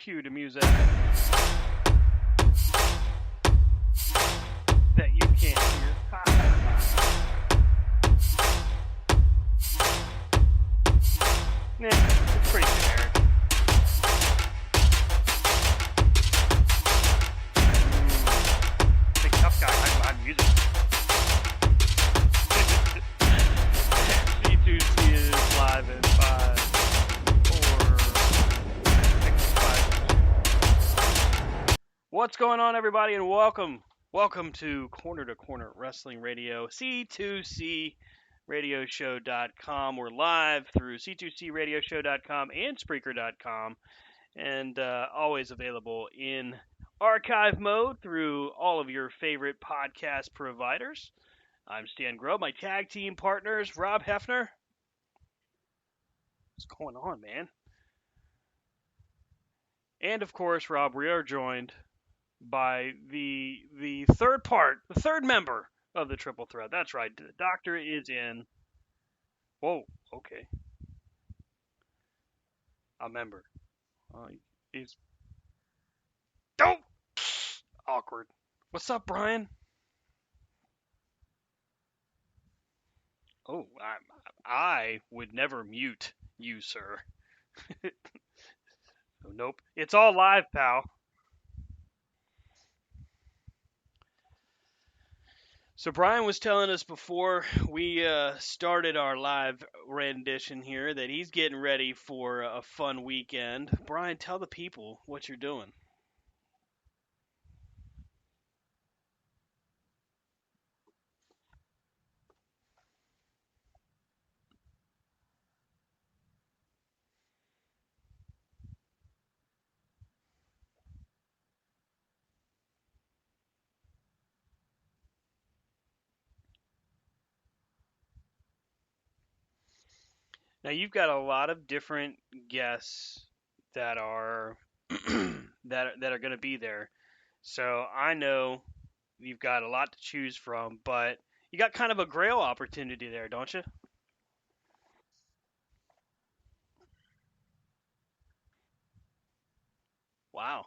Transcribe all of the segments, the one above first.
cue the music that you can't hear. Nah, it's pretty generic. Big tough guy hiding behind music. C2C is live in 5, 4, 6, 5. What's going on, everybody, and welcome to Corner Wrestling Radio, C2C radioshow.com. We're live through C2C radioshow.com and Spreaker.com, and always available in archive mode through all of your favorite podcast providers. I'm Stan Grove. My tag team partners, Rob Hefner. What's going on, man? And of course, Rob, we are joined by the third member of the Triple Threat. That's right. The doctor is in. Whoa, okay. A member. He's. Don't! Awkward. What's up, Brian? Oh, I would never mute you, sir. Nope. It's all live, pal. So Brian was telling us before we started our live rendition here that he's getting ready for a fun weekend. Brian, tell the people what you're doing. Now you've got a lot of different guests that are that are going to be there. So I know you've got a lot to choose from, but you got kind of a grail opportunity there, don't you? Wow.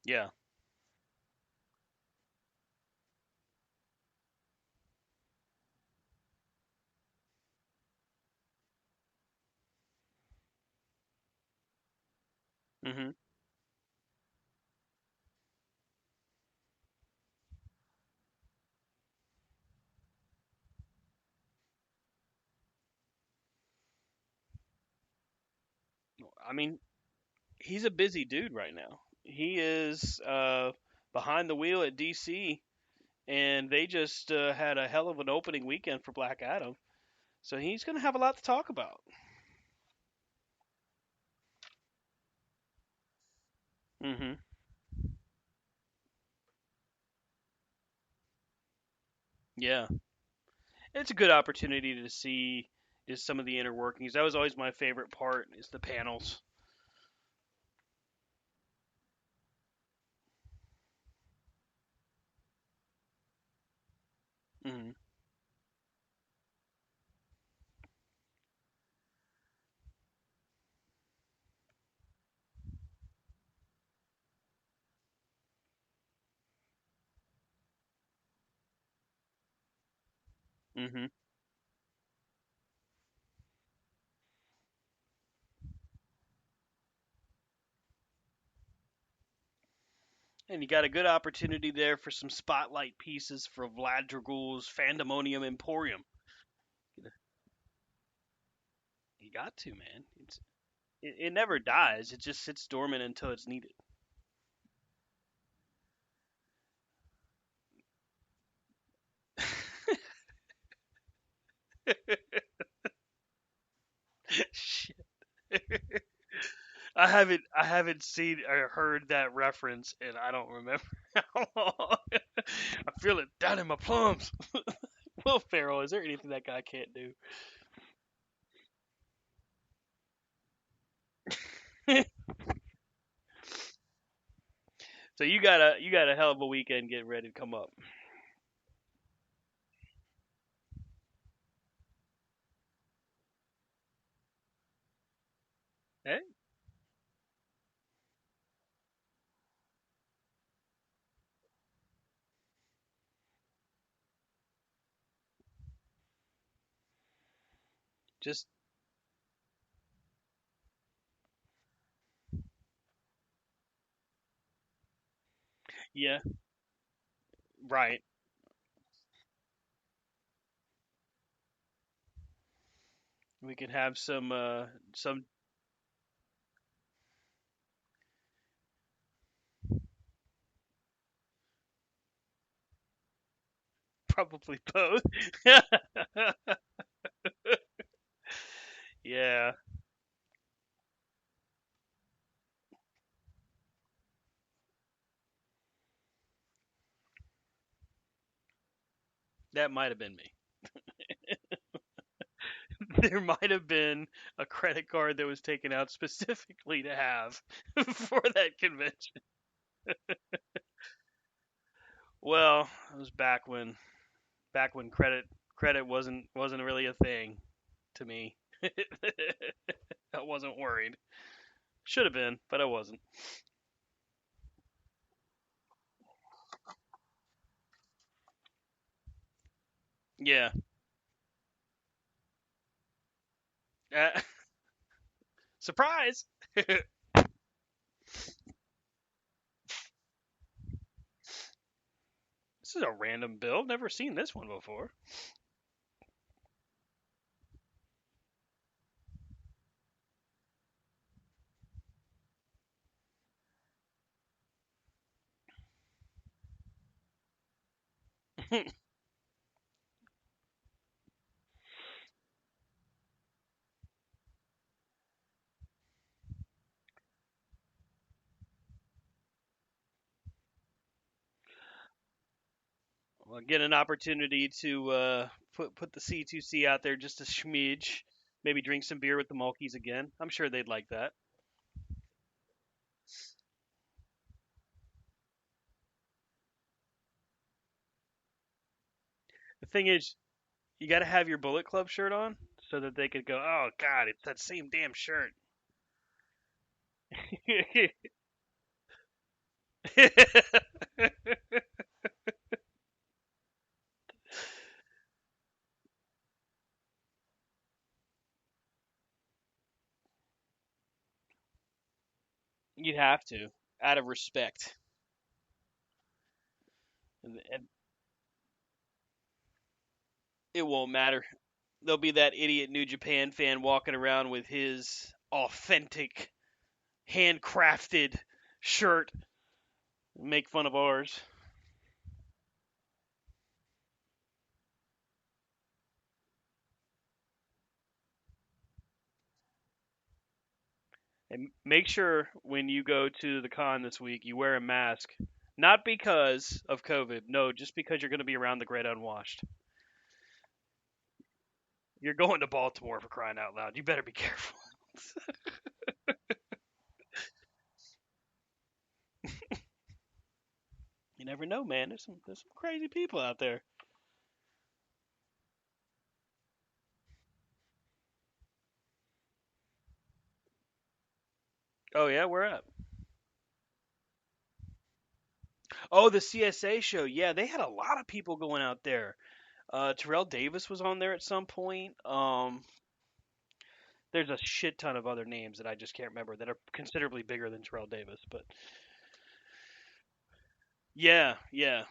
Yeah. Mhm. I mean, he's a busy dude right now. He is behind the wheel at DC, and they just had a hell of an opening weekend for Black Adam. So he's going to have a lot to talk about. Mhm. Yeah. It's a good opportunity to see just some of the inner workings. That was always my favorite part is the panels. Mhm. Mhm. And you got a good opportunity there for some spotlight pieces for Vlad Dragul's Fandemonium Emporium. You got to, man. It never dies. It just sits dormant until it's needed. Shit. I haven't seen or heard that reference, and I don't remember how long. I feel it down in my plums. Will Ferrell, is there anything that guy can't do? So you got a hell of a weekend getting ready to come up. Just yeah, right. We could have some probably both. Yeah, that might have been me. There might have been a credit card that was taken out specifically to have for that convention. Well, it was back when credit wasn't really a thing to me. I wasn't worried. Should have been, but I wasn't. Yeah. Uh, Surprise. This is a random bill. Never seen this one before. Well, get an opportunity to put the C2C out there just a smidge. Maybe drink some beer with the Mulkeys again. I'm sure they'd like that. The thing is, you got to have your Bullet Club shirt on so that they could go, "Oh God, it's that same damn shirt." You'd have to, out of respect, and it won't matter. There'll be that idiot New Japan fan walking around with his authentic, handcrafted shirt, make fun of ours. And make sure when you go to the con this week, you wear a mask. Not because of COVID, no, just because you're going to be around the great unwashed. You're going to Baltimore for crying out loud. You better be careful. You never know, man. There's some crazy people out there. Oh yeah, where at? Oh, the CSA show. Yeah, they had a lot of people going out there. Terrell Davis was on there at some point. There's a shit ton of other names that I just can't remember that are considerably bigger than Terrell Davis. But yeah, yeah.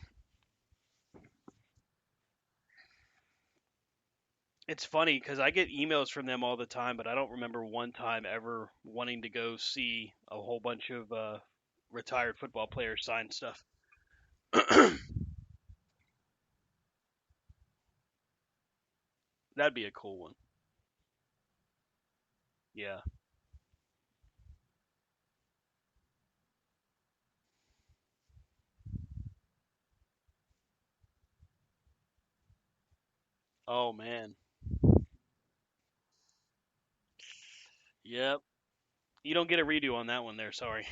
It's funny because I get emails from them all the time, but I don't remember one time ever wanting to go see a whole bunch of retired football players sign stuff. That'd be a cool one. Yeah. Oh man. Yep. You don't get a redo on that one there. Sorry.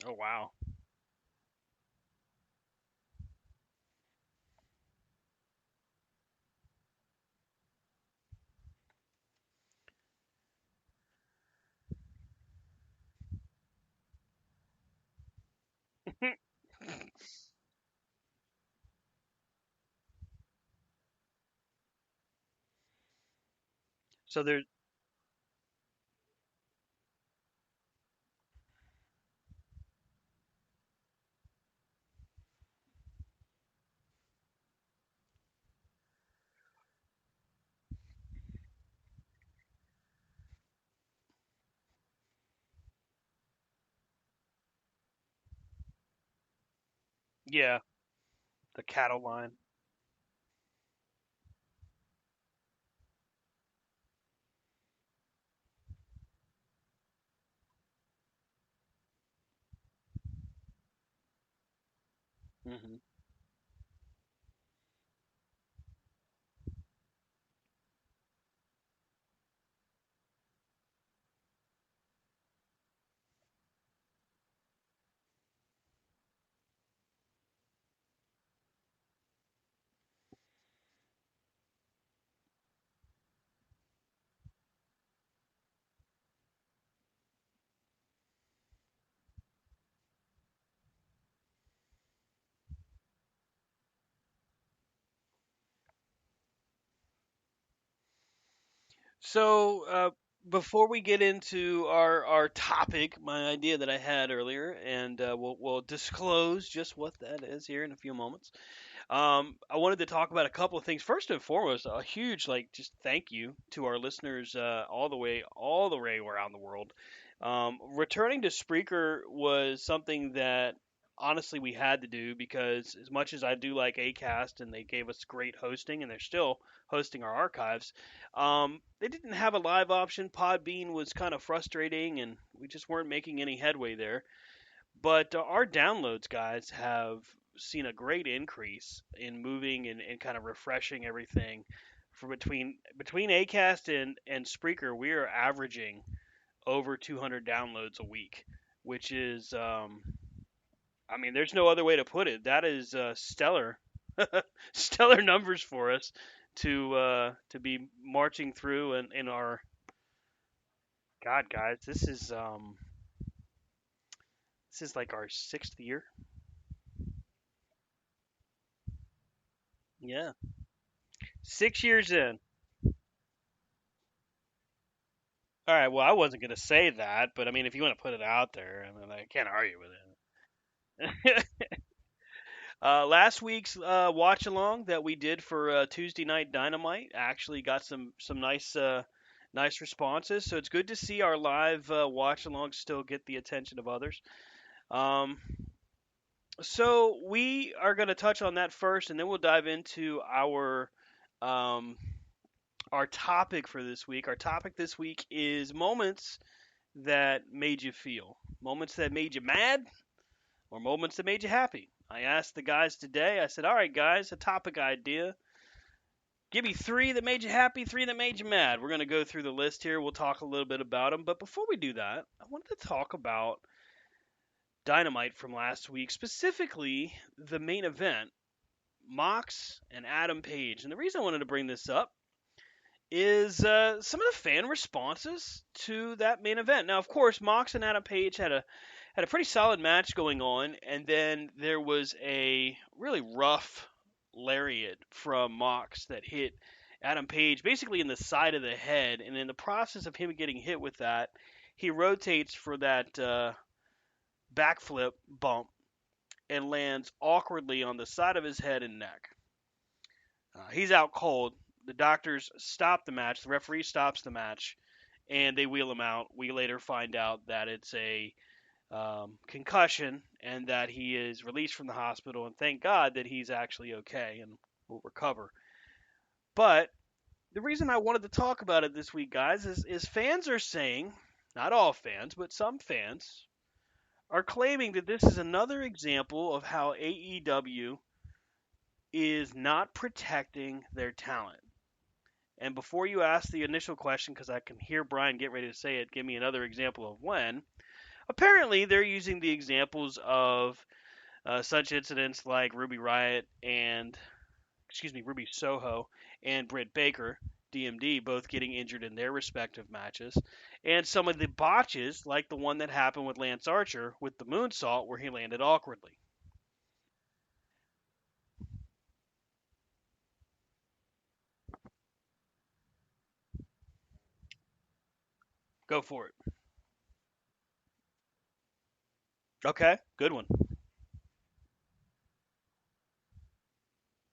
Oh wow. So there's yeah, the cattle line. Hmm. So before we get into our topic, my idea that I had earlier, and we'll disclose just what that is here in a few moments. I wanted to talk about a couple of things. First and foremost, a huge just thank you to our listeners all the way around the world. Returning to Spreaker was something that honestly we had to do because as much as I do like Acast and they gave us great hosting and they're still hosting our archives, they didn't have a live option. Podbean was kind of frustrating and we just weren't making any headway there. But our downloads, guys, have seen a great increase in moving and kind of refreshing everything. For between Acast and Spreaker, we are averaging over 200 downloads a week, which is, I mean, there's no other way to put it. That is stellar, stellar numbers for us to be marching through in our God, guys, this is like our sixth year. Yeah, 6 years in. All right. Well, I wasn't gonna say that, but I mean, if you want to put it out there, I mean, I can't argue with it. Last week's watch along that we did for Tuesday Night Dynamite actually got some nice responses. So it's good to see our live watch alongs still get the attention of others. Um, so we are going to touch on that first, and then we'll dive into um, our topic for this week. Our topic this week is moments that made you feel, moments that made you mad, or moments that made you happy. I asked the guys today, I said, all right, guys, a topic idea. Give me three that made you happy, three that made you mad. We're going to go through the list here. We'll talk a little bit about them. But before we do that, I wanted to talk about Dynamite from last week, specifically the main event, Mox and Adam Page. And the reason I wanted to bring this up is some of the fan responses to that main event. Now, of course, Mox and Adam Page had a pretty solid match going on, and then there was a really rough lariat from Mox that hit Adam Page basically in the side of the head, and in the process of him getting hit with that, he rotates for that backflip bump and lands awkwardly on the side of his head and neck. He's out cold. The doctors stop the match. The referee stops the match, and they wheel him out. We later find out that it's a concussion and that he is released from the hospital. And thank God that he's actually okay and will recover. But the reason I wanted to talk about it this week, guys, is fans are saying, not all fans, but some fans are claiming that this is another example of how AEW is not protecting their talent. And before you ask the initial question, because I can hear Brian get ready to say it, give me another example of when. Apparently, they're using the examples of such incidents like Ruby Riot and, excuse me, Ruby Soho and Britt Baker DMD both getting injured in their respective matches, and some of the botches, like the one that happened with Lance Archer with the moonsault where he landed awkwardly. Go for it. Okay, good one.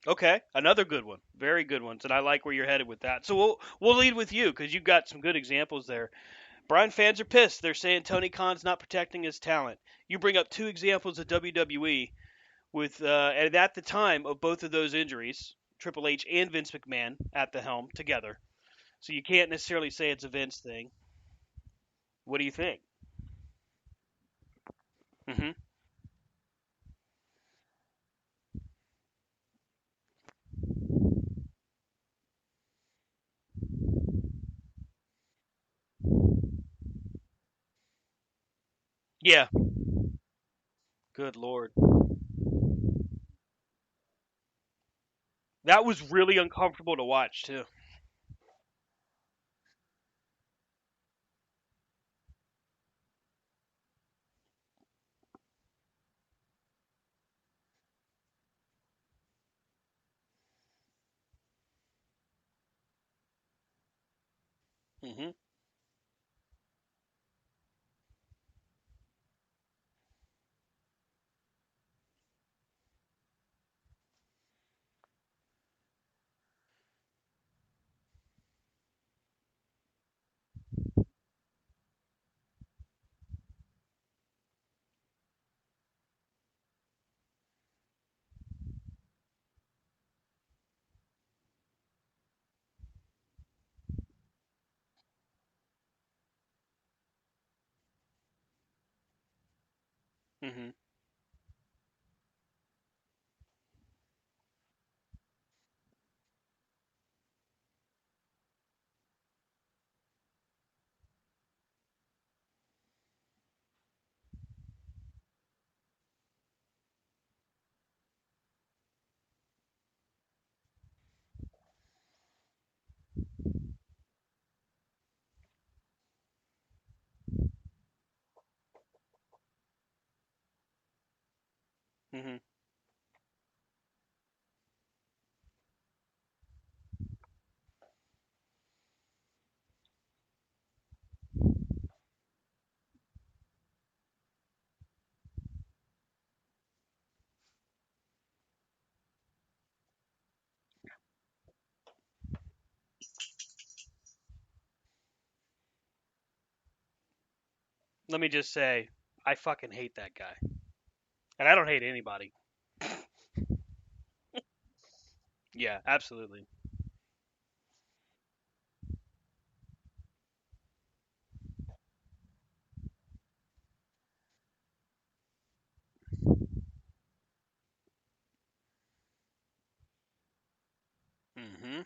Okay, another good one. Very good ones, and I like where you're headed with that. So we'll lead with you because you've got some good examples there. Brian fans are pissed. They're saying Tony Khan's not protecting his talent. You bring up two examples of WWE with, and at the time of both of those injuries, Triple H and Vince McMahon at the helm together. So you can't necessarily say it's a Vince thing. What do you think? Hmm. Yeah. Good lord. That was really uncomfortable to watch too. Hmm. Hmm. Hmm. Let me just say, I fucking hate that guy, and I don't hate anybody. Yeah, absolutely. Hmm.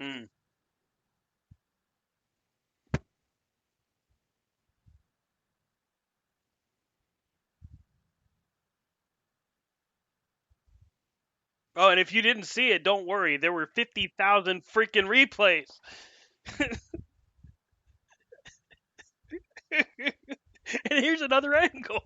Mm. Oh, and if you didn't see it, don't worry. There were 50,000 freaking replays. And here's another angle.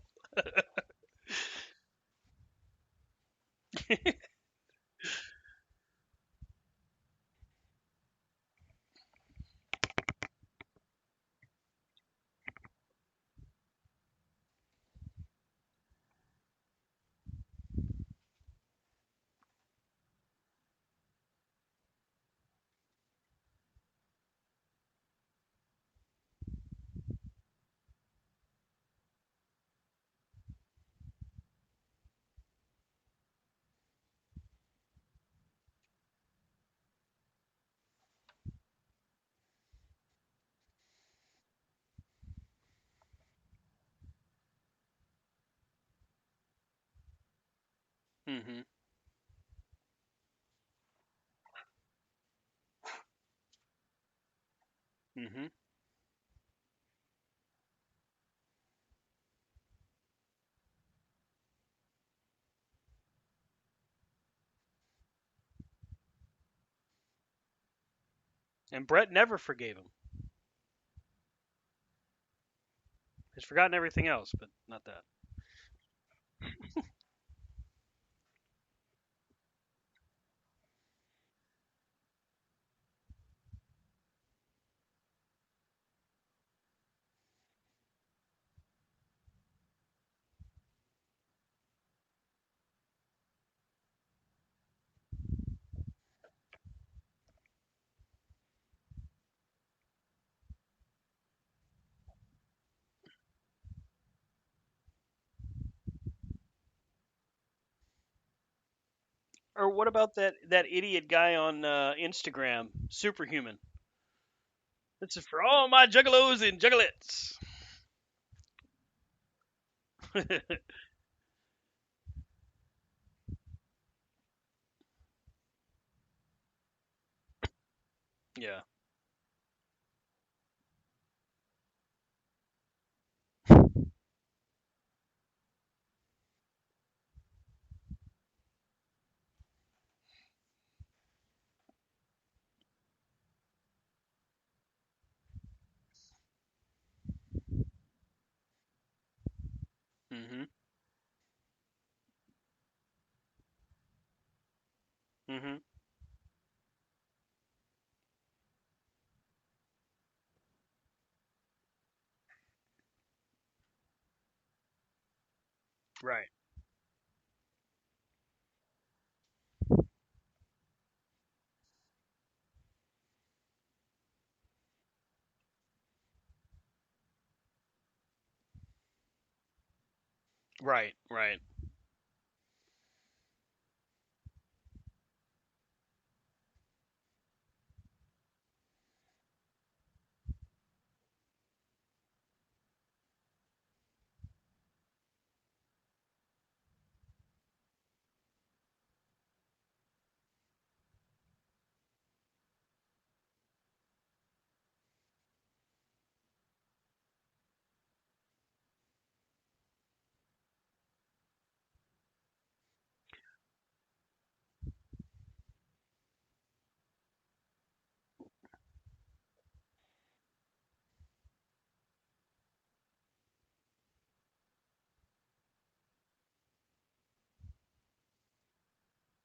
Hmm. Hmm. And Brett never forgave him. He's forgotten everything else, but not that. Or what about that idiot guy on Instagram, Superhuman? This is for all my juggalos and juggalettes. Yeah. Mhm. Mhm. Right. Right. Right.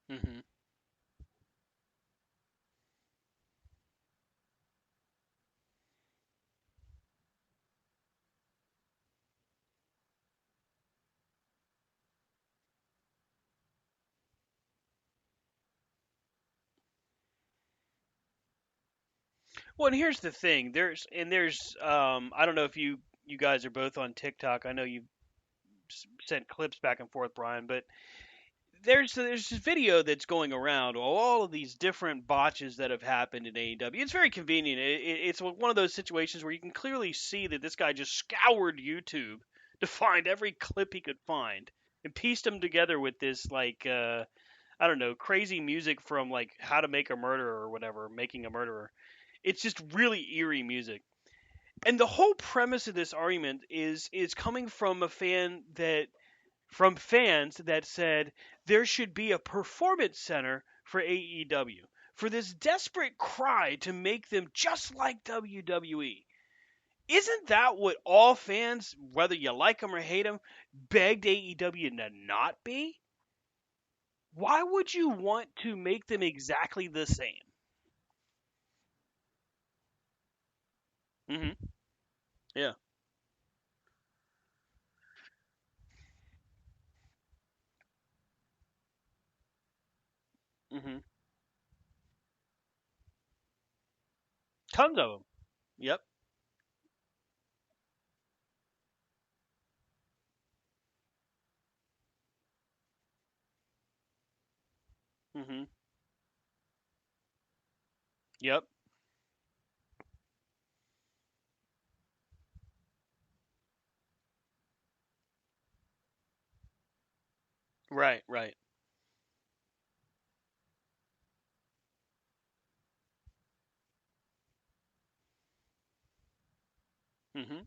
Mhm. Well, and here's the thing. There's I don't know if you guys are both on TikTok. I know you've sent clips back and forth, Brian, but there's this video that's going around all of these different botches that have happened in AEW. It's very convenient. It's one of those situations where you can clearly see that this guy just scoured YouTube to find every clip he could find and pieced them together with this like I don't know, crazy music from like How to Make a Murderer or whatever, Making a Murderer. It's just really eerie music. And the whole premise of this argument is coming from a fan that from fans that said there should be a performance center for AEW for this desperate cry to make them just like WWE. Isn't that what all fans, whether you like them or hate them, begged AEW to not be? Why would you want to make them exactly the same? Hmm. Yeah. Hmm. Tons of them. Yep. Hmm. Yep. Right. Right. Hmm.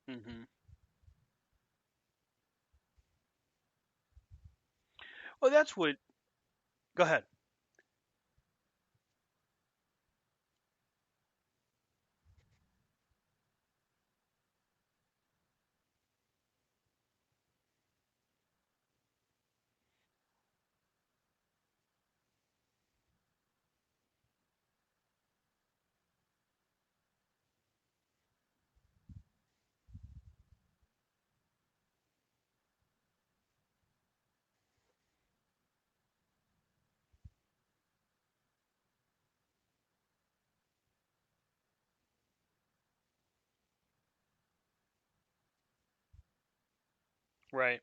Hmm. Well, that's what. Go ahead. Right.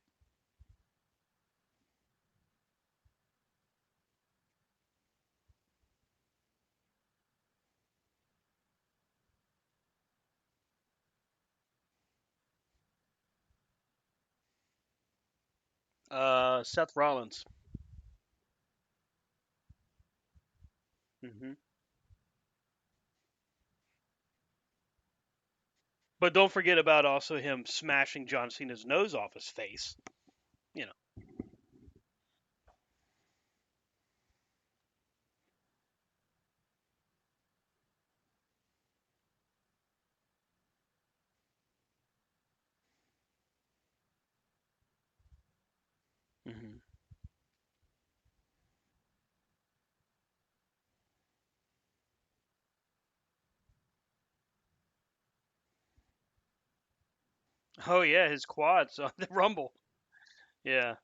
Seth Rollins. Hmm. But don't forget about also him smashing John Cena's nose off his face. You know. Hmm. Oh yeah, his quads on the Rumble. Yeah.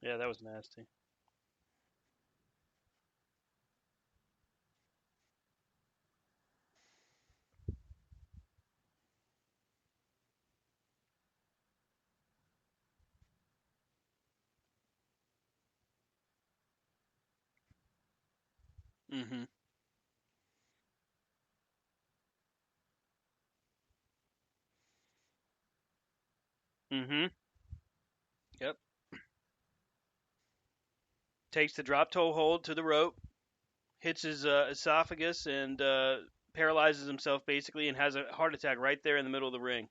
Yeah, that was nasty. Hmm. Hmm. Yep. Takes the drop toe hold to the rope, hits his esophagus, and paralyzes himself basically, and has a heart attack right there in the middle of the ring.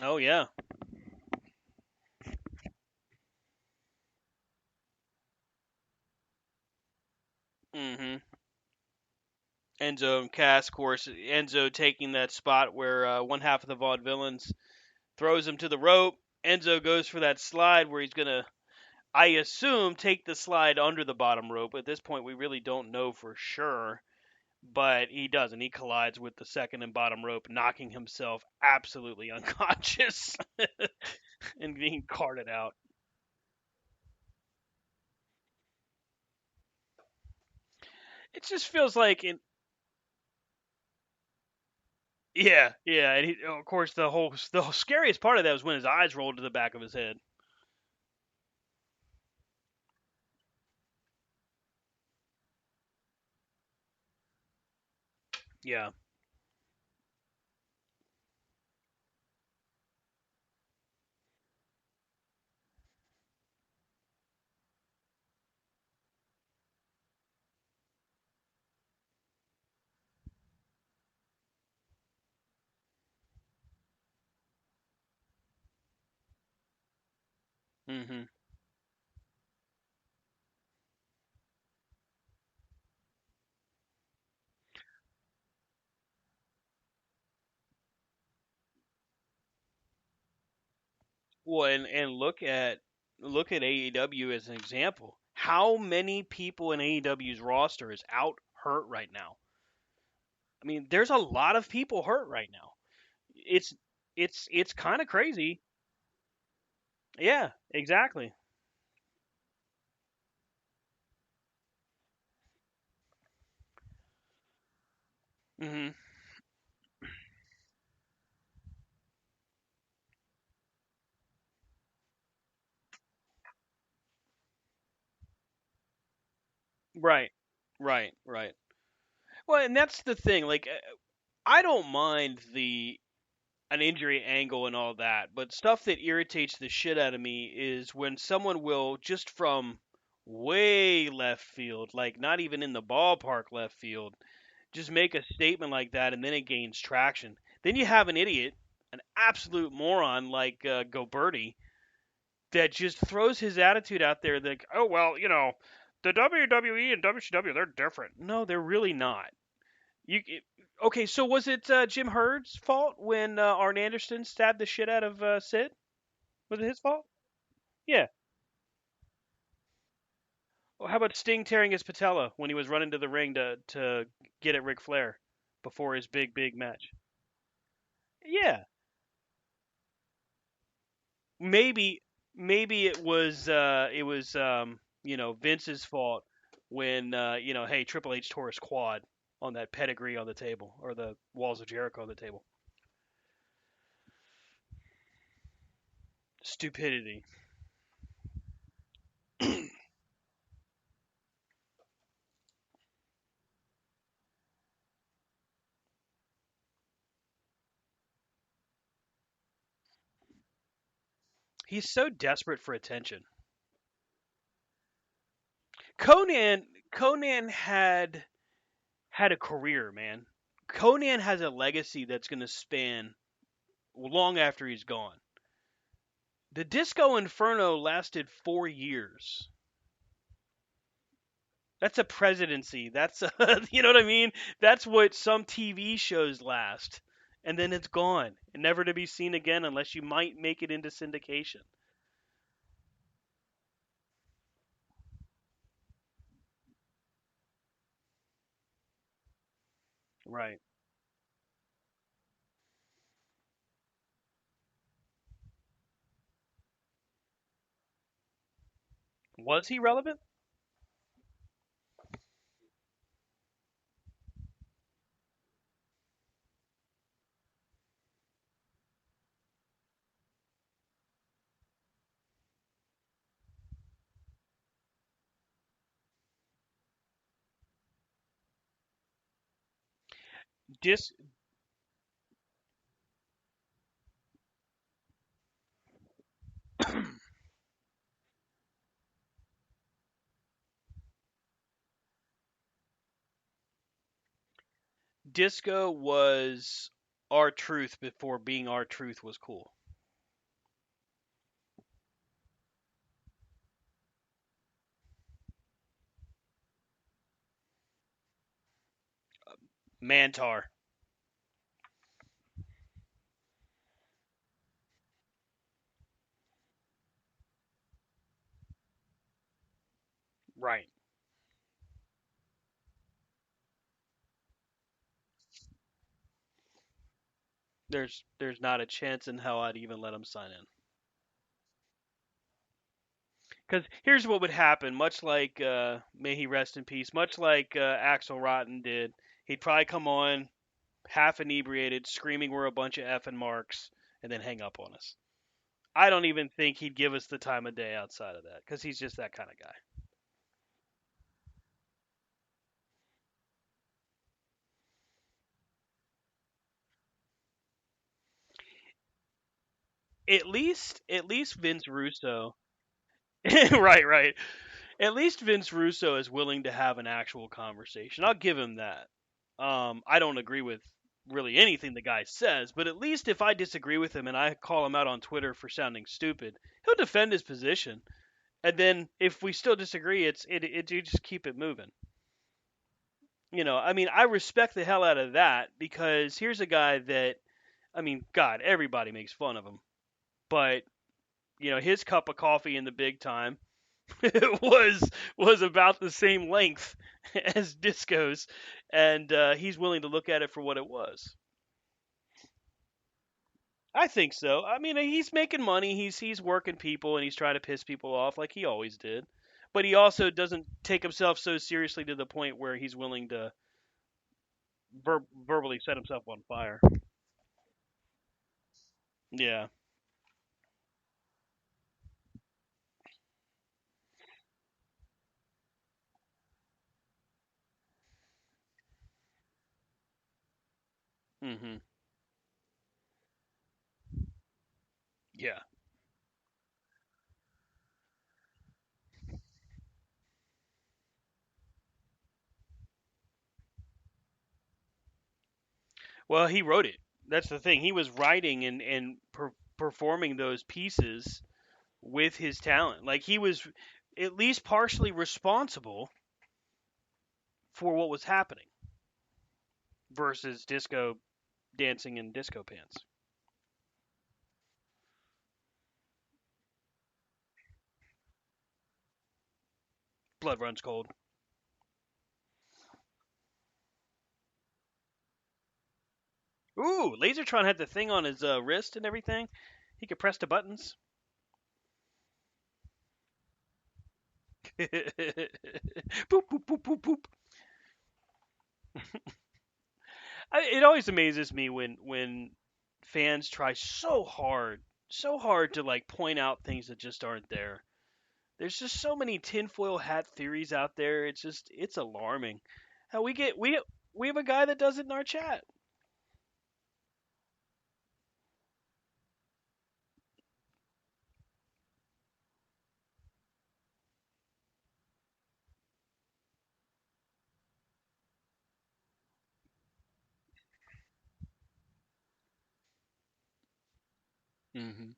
Oh yeah. Hmm. Enzo and Cass, of course. Enzo taking that spot where one half of the Vaudevillains throws him to the rope. Enzo goes for that slide where he's gonna, I assume, take the slide under the bottom rope. At this point, we really don't know for sure, but he doesn't. He collides with the second and bottom rope, knocking himself absolutely unconscious and being carted out. It just feels like, yeah, yeah. And he, of course, the scariest part of that was when his eyes rolled to the back of his head. Yeah. Hmm. Well, and look at AEW as an example. How many people in AEW's roster is out hurt right now? I mean, there's a lot of people hurt right now. It's it's kind of crazy. Yeah, exactly. Hmm. Right. Right. Right. Well, and that's the thing. Like, I don't mind the an injury angle and all that, but stuff that irritates the shit out of me is when someone will just from way left field, like not even in the ballpark left field, just make a statement like that and then it gains traction. Then you have an idiot, an absolute moron like Goberti that just throws his attitude out there like, oh, well, the WWE and WCW, they're different. No, they're really not. Okay, so was it Jim Hurd's fault when Arn Anderson stabbed the shit out of Sid? Was it his fault? Yeah. Well, how about Sting tearing his patella when he was running to the ring to get at Ric Flair before his big match? Yeah. Maybe maybe it was Vince's fault when hey, Triple H tore his quad on that pedigree on the table or the walls of Jericho on the table. Stupidity. He's so desperate for attention. Conan had a career, man. Conan has a legacy that's going to span long after he's gone. The Disco Inferno lasted 4 years. That's a presidency. That's a, you know what I mean? That's what some TV shows last. And then it's gone, and never to be seen again unless you might make it into syndication. Right. Was he relevant? Dis- Disco was our truth before being our truth was cool. Mantar. Right. There's not a chance in hell I'd even let him sign in. Because here's what would happen, much like may he rest in peace, much like Axel Rotten did. He'd probably come on half inebriated, screaming we're a bunch of effing marks, and then hang up on us. I don't even think he'd give us the time of day outside of that, because he's just that kind of guy. At least Vince Russo, right, right. At least Vince Russo is willing to have an actual conversation. I'll give him that. I don't agree with really anything the guy says, but at least if I disagree with him and I call him out on Twitter for sounding stupid, he'll defend his position. And then if we still disagree, it you just keep it moving. I mean, I respect the hell out of that because here's a guy that, I mean, God, everybody makes fun of him, but his cup of coffee in the big time was was about the same length as Disco's, and he's willing to look at it for what it was. I think so. I mean, he's making money. He's working people, and he's trying to piss people off like he always did. But he also doesn't take himself so seriously to the point where he's willing to verbally set himself on fire. Yeah. Hmm. Yeah. Well, he wrote it. That's the thing. He was writing and performing those pieces with his talent. Like he was at least partially responsible for what was happening versus disco dancing in disco pants. Blood runs cold. Ooh, Lasertron had the thing on his wrist and everything. He could press the buttons. Boop boop boop boop boop. It always amazes me when fans try so hard to like point out things that just aren't there. There's just so many tinfoil hat theories out there. It's alarming. How we have a guy that does it in our chat. Hmm.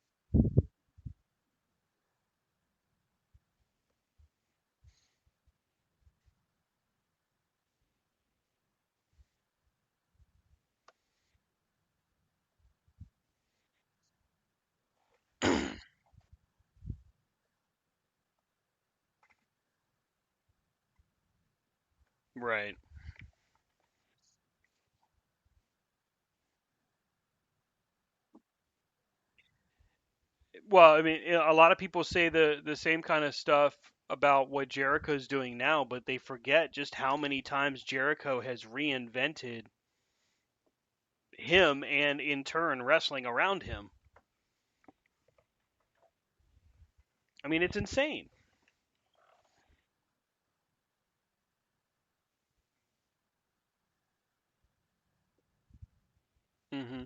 Right. Well, I mean, a lot of people say the same kind of stuff about what Jericho's doing now, but they forget just how many times Jericho has reinvented him and in turn wrestling around him. I mean, it's insane. Hmm.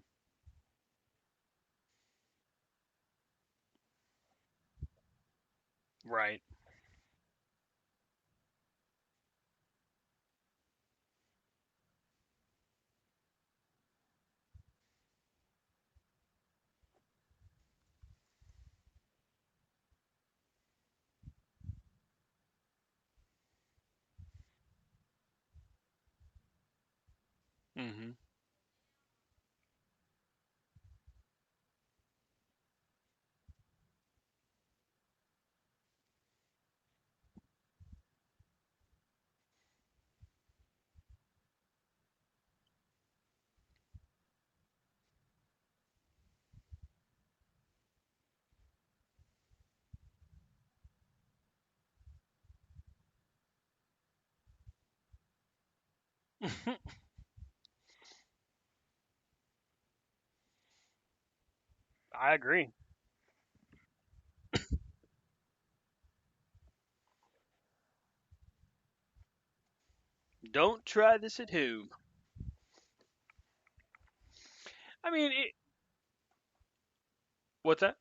Right. Hmm. I agree. Don't try this at home. I mean, what's that?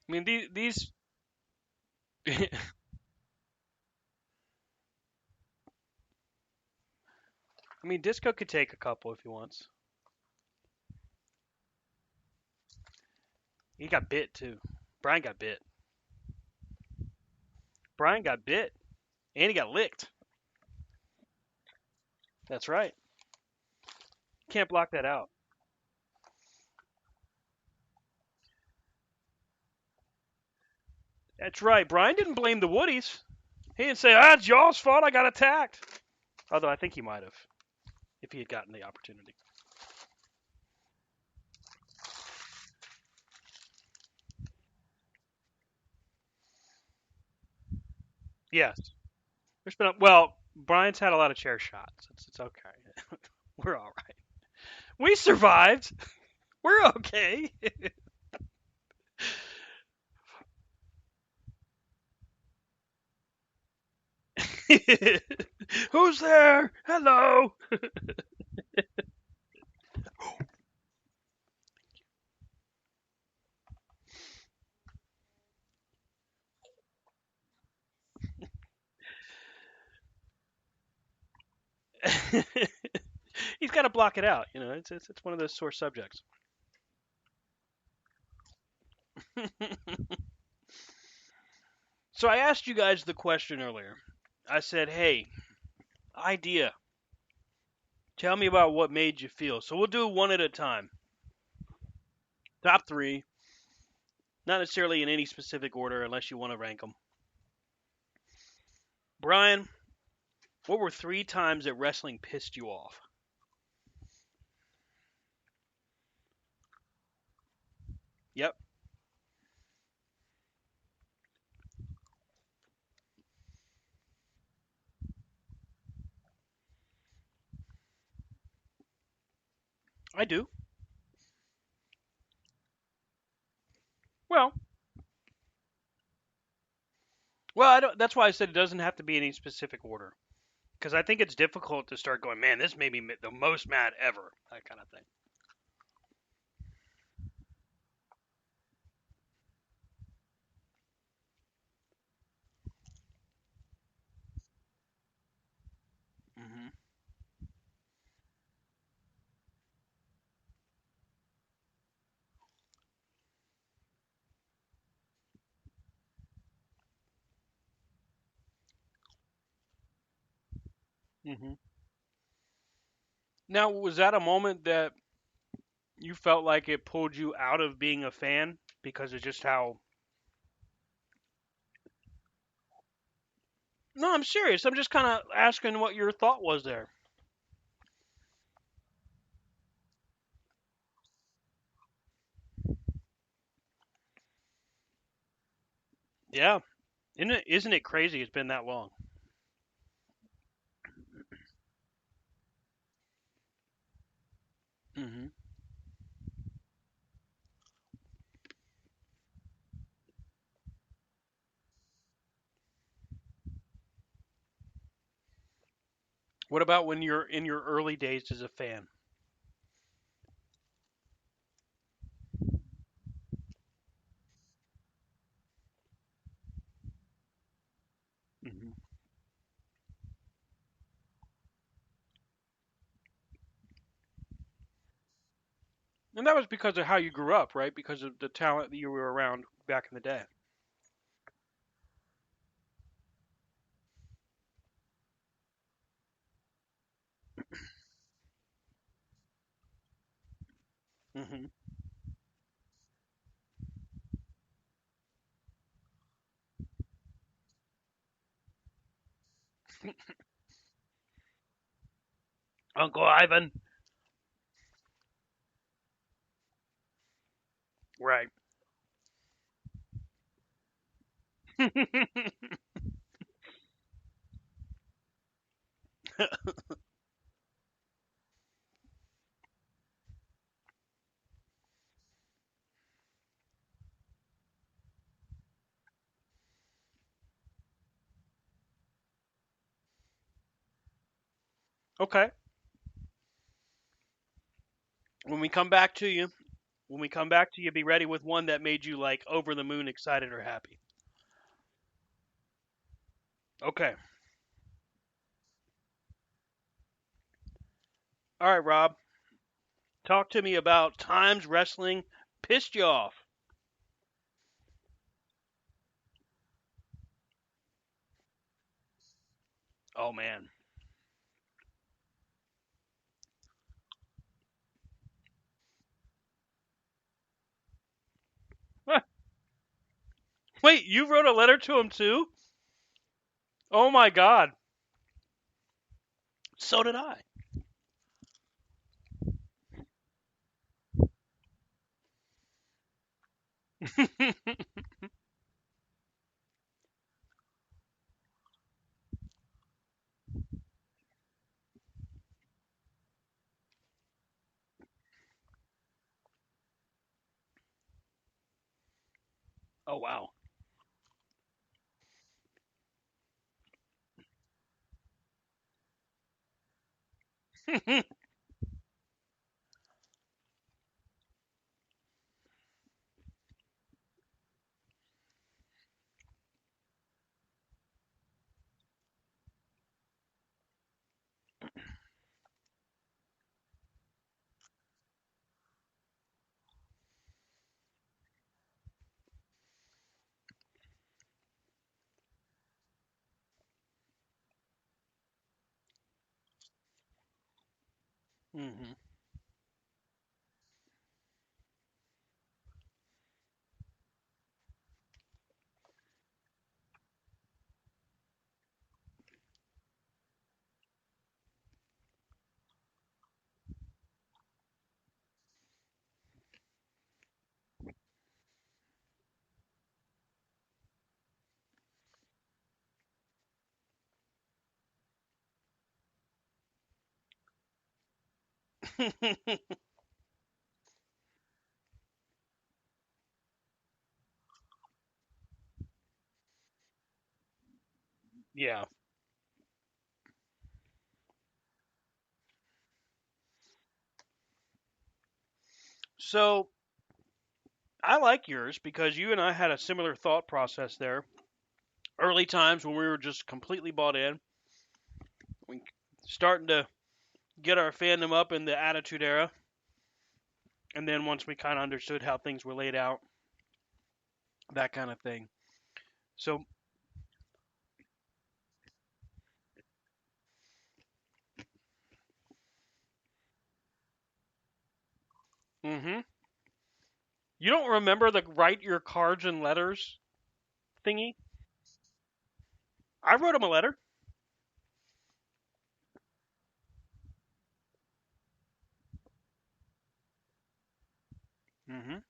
I mean, these I mean, Disco could take a couple if he wants. He got bit too. Brian got bit. Brian got bit, and he got licked. That's right. Can't block that out. That's right. Brian didn't blame the Woodies. He didn't say, "Ah, it's y'all's fault. I got attacked." Although I think he might have if he had gotten the opportunity. Yes. There's been well, Brian's had a lot of chair shots. It's okay. We're all right. We survived. We're okay. Who's there? Hello. He's got to block it out. It's one of those sore subjects. So I asked you guys the question earlier. I said, "Hey, idea. Tell me about what made you feel." So we'll do one at a time. Top three, not necessarily in any specific order, unless you want to rank them. Brian, what were three times that wrestling pissed you off? Yep, I do. Well, I don't. That's why I said it doesn't have to be any specific order, because I think it's difficult to start going, man, this made me the most mad ever, that kind of thing. Hmm. Hmm. Now, was that a moment that you felt like it pulled you out of being a fan because of just how? No, I'm serious. I'm just kind of asking what your thought was there. Yeah, isn't it crazy? It's been that long. Hmm. What about when you're in your early days as a fan? Hmm. And that was because of how you grew up, right? Because of the talent that you were around back in the day. Hmm. Uncle Ivan. Right. Okay. When we come back to you, be ready with one that made you like over the moon excited or happy. Okay. All right, Rob. Talk to me about times wrestling pissed you off. Oh man. Wait, you wrote a letter to him too? Oh my god. So did I. Oh wow. Hmm. Yeah. So I like yours because you and I had a similar thought process there. Early times when we were just completely bought in, we starting to get our fandom up in the Attitude Era, and then once we kind of understood how things were laid out, that kind of thing. So, hmm, you don't remember the write your cards and letters thingy? I wrote him a letter. Hmm.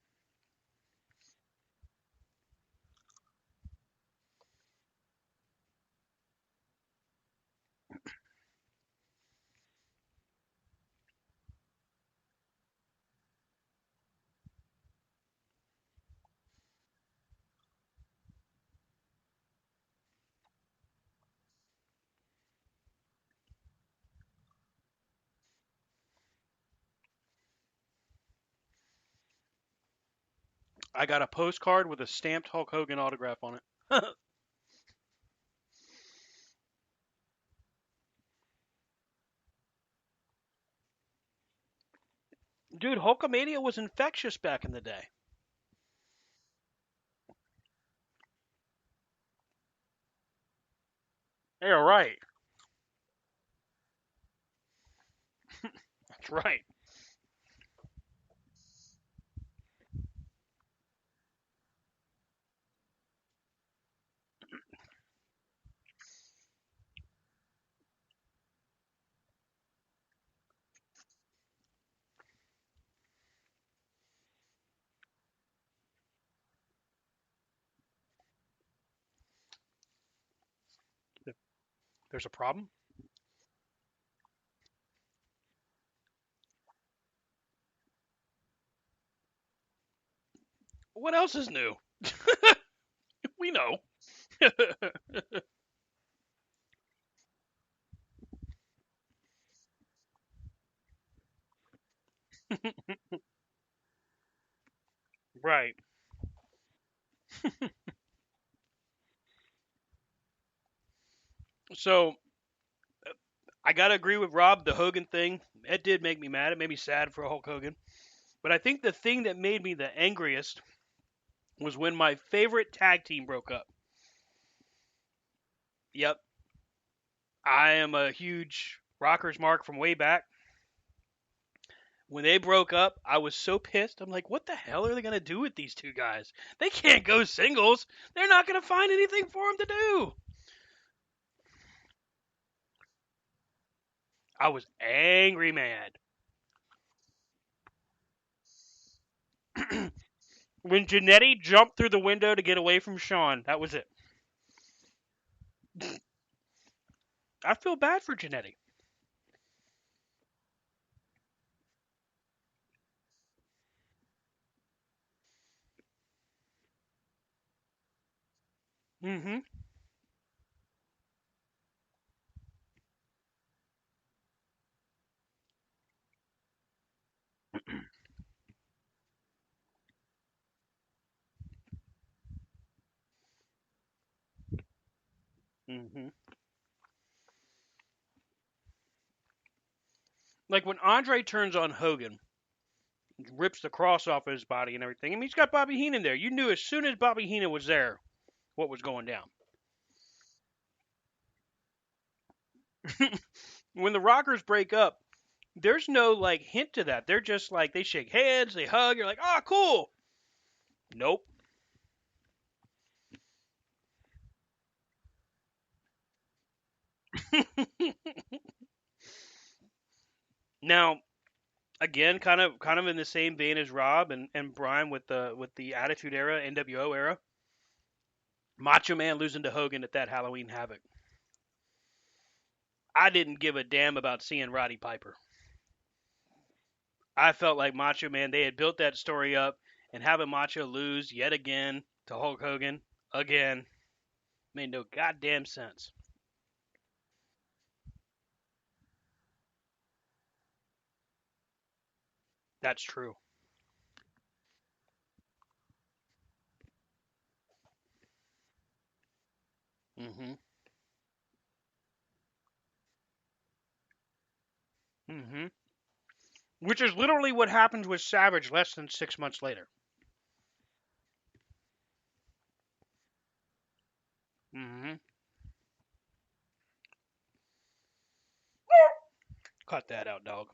I got a postcard with a stamped Hulk Hogan autograph on it. Dude, Hulkamania was infectious back in the day. Yeah, right. That's right. There's a problem. What else is new? We know. Right. So I gotta agree with Rob. The Hogan thing, it did make me mad. It made me sad for Hulk Hogan. But I think the thing that made me the angriest was when my favorite tag team broke up. Yep, I am a huge Rockers Mark from way back. When they broke up, I was so pissed. I'm like, what the hell are they gonna do with these two guys? They can't go singles. They're not gonna find anything for them to do. I was angry mad. When Janetti jumped through the window to get away from Sean, that was it. I feel bad for Janetti. Mm-hmm. Hmm. Like when Andre turns on Hogan, rips the cross off his body and everything. I mean, he's got Bobby Heenan there. You knew as soon as Bobby Heenan was there what was going down. When the Rockers break up, there's no like hint to that. They're just like they shake hands, they hug. You're like, oh, cool. Nope. Now, again, kind of in the same vein as Rob and Brian with the Attitude Era, NWO era. Macho Man losing to Hogan at that Halloween Havoc. I didn't give a damn about seeing Roddy Piper. I felt like Macho Man, they had built that story up, and having Macho lose yet again to Hulk Hogan again made no goddamn sense. That's true. Hmm. Hmm. Which is literally what happened with Savage less than 6 months later. Hmm. Cut that out, dog.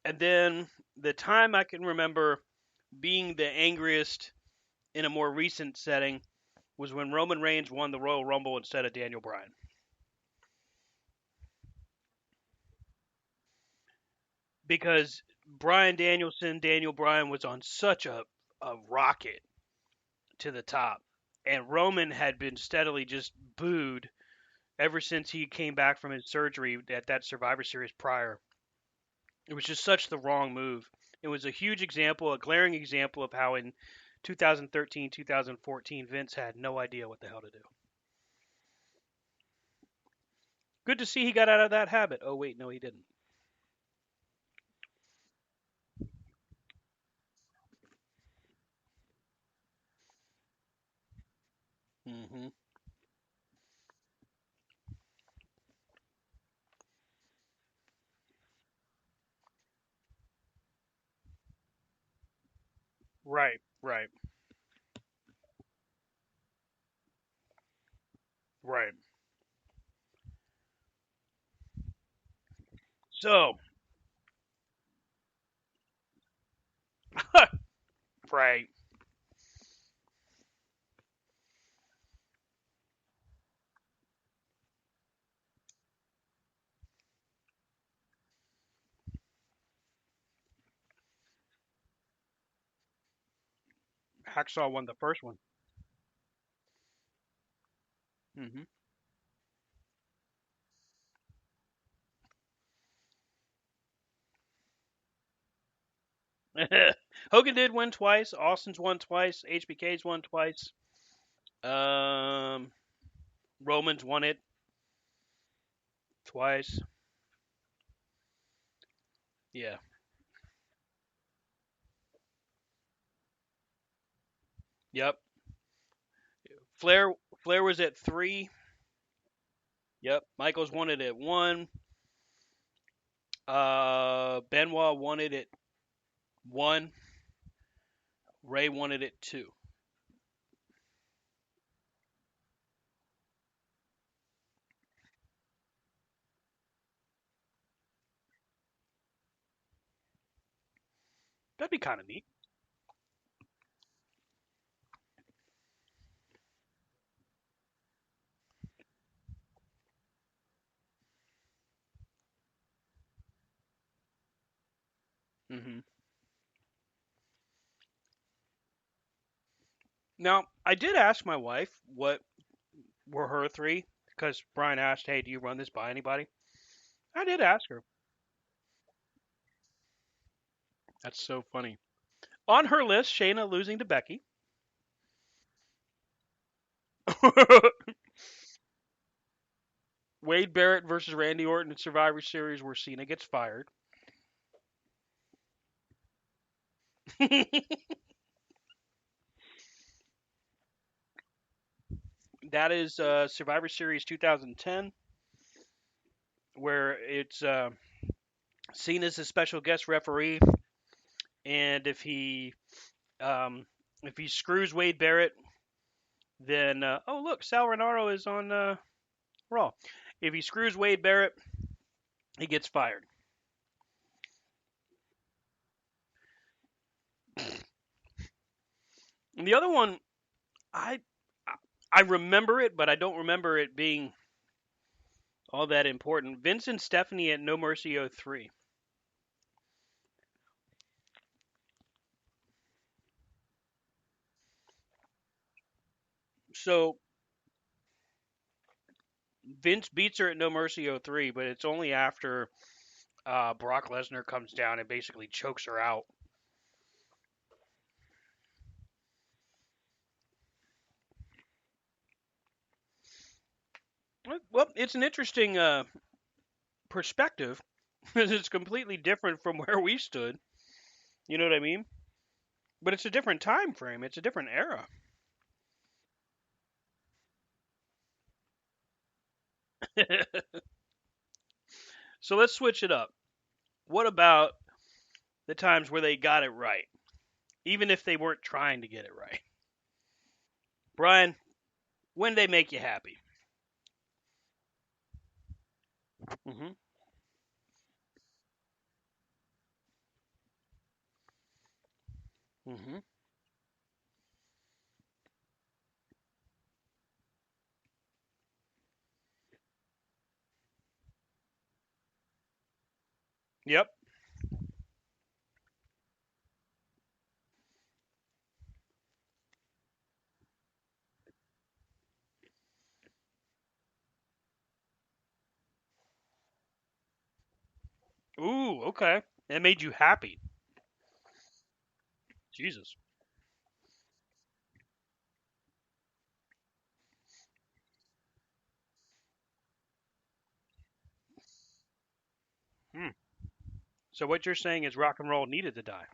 And then the time I can remember being the angriest in a more recent setting was when Roman Reigns won the Royal Rumble instead of Daniel Bryan. Because Bryan Danielson, Daniel Bryan was on such a rocket to the top. And Roman had been steadily just booed ever since he came back from his surgery at that Survivor Series prior. It was just such the wrong move. It was a huge example, a glaring example of how in 2013, 2014, Vince had no idea what the hell to do. Good to see he got out of that habit. Oh, wait, no, he didn't. Hmm. Right, right, right. So, right. Hacksaw won the first one. Hmm. Hogan did win twice. Austin's won twice. HBK's won twice. Um, Roman's won it twice. Yeah. Yep. Flair Flair was at 3. Yep. Michaels won it at 1. Benoit won it at 1. Ray won it at 2. That'd be kind of neat. Hmm. Now, I did ask my wife what were her 3 because Brian asked, "Hey, do you run this by anybody?" I did ask her. That's so funny. On her list, Shayna losing to Becky. Wade Barrett versus Randy Orton in Survivor Series where Cena gets fired. That is Survivor Series 2010, where it's seen as a special guest referee, and um, if he screws Wade Barrett, then oh look, Sal Renaro is on Raw. If he screws Wade Barrett, he gets fired. And the other one, I I remember it, but I don't remember it being all that important. Vince and Stephanie at No Mercy '03. So Vince beats her at No Mercy '03, but it's only after Brock Lesnar comes down and basically chokes her out. Well, it's an interesting perspective because it's completely different from where we stood. You know what I mean? But it's a different time frame. It's a different era. So let's switch it up. What about the times where they got it right, even if they weren't trying to get it right? Brian, when they make you happy? Hmm. Hmm. Yep. Ooh, okay. It made you happy. Jesus. Hmm. So what you're saying is rock and roll needed to die.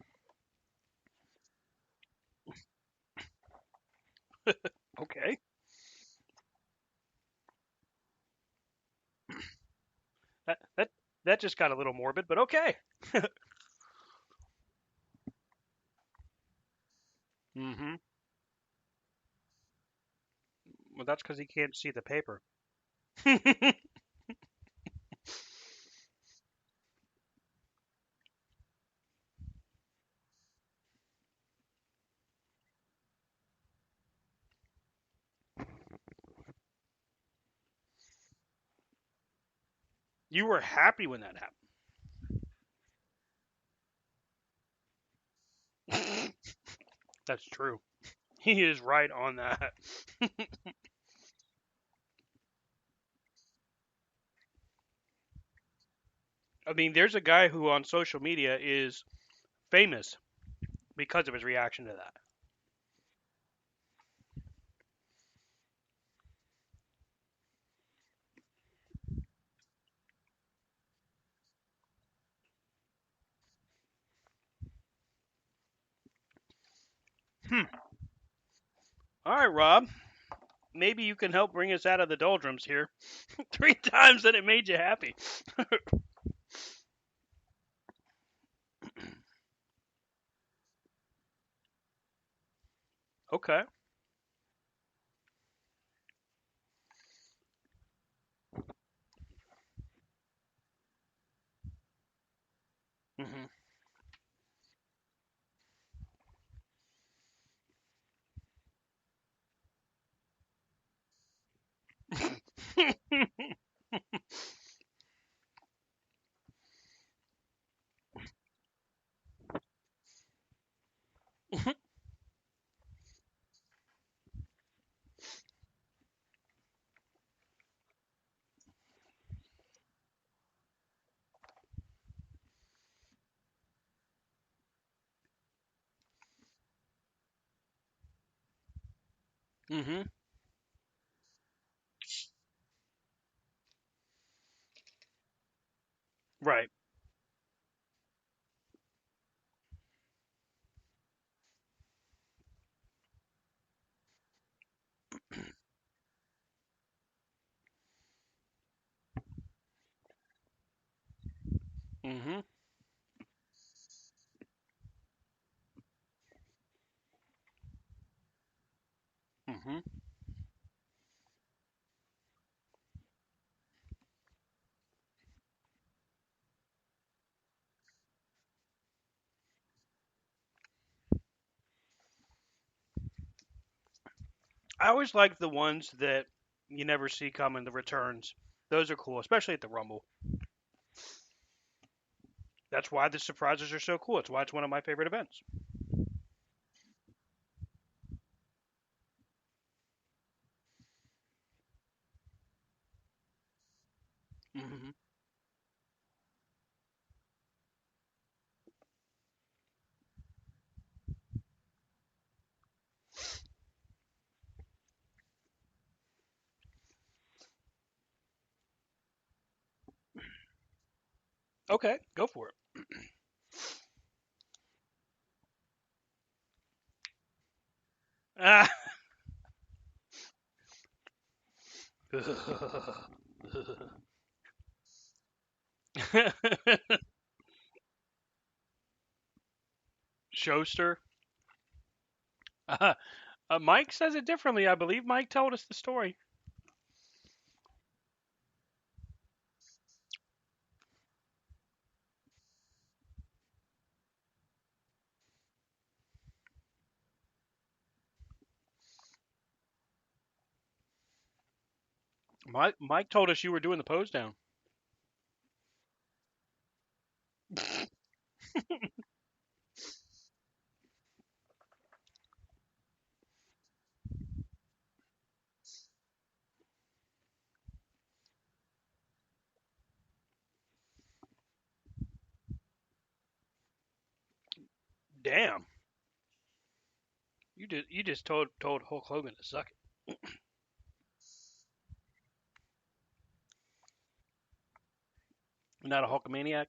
Okay. That that just got a little morbid, but okay. Hmm. Well, that's because he can't see the paper. You were happy when that happened. That's true. He is right on that. I mean, there's a guy who on social media is famous because of his reaction to that. Hmm. All right, Rob. Maybe you can help bring us out of the doldrums here. Three times that it made you happy. Okay. Hmm. Hmm. Right. Mhm. Mhm. I always like the ones that you never see coming. The returns. Those are cool, especially at the Rumble. That's why the surprises are so cool. It's why it's one of my favorite events. Mhm. Okay, go for it. Ah. Showster. Mike says it differently. I believe Mike told us the story. Mike told us you were doing the pose down. Damn. You just told Hulk Hogan to suck it. Not a Hulkamaniac.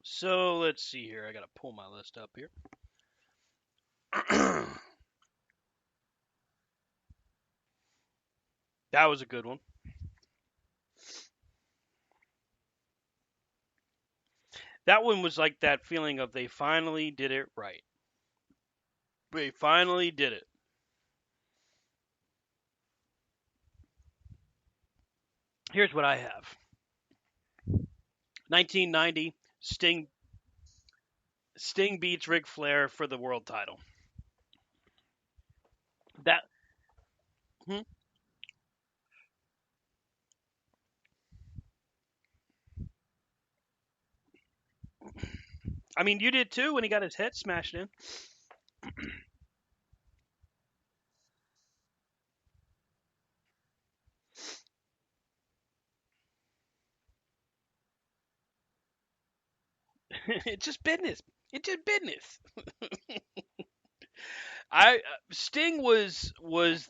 So let's see here. I gotta pull my list up here. That was a good one. That one was like that feeling of they finally did it right. They finally did it. Here's what I have. 1990, Sting beats Ric Flair for the world title. That hmm? I mean, you did too when he got his head smashed in. It's just business. It's just business. I Sting was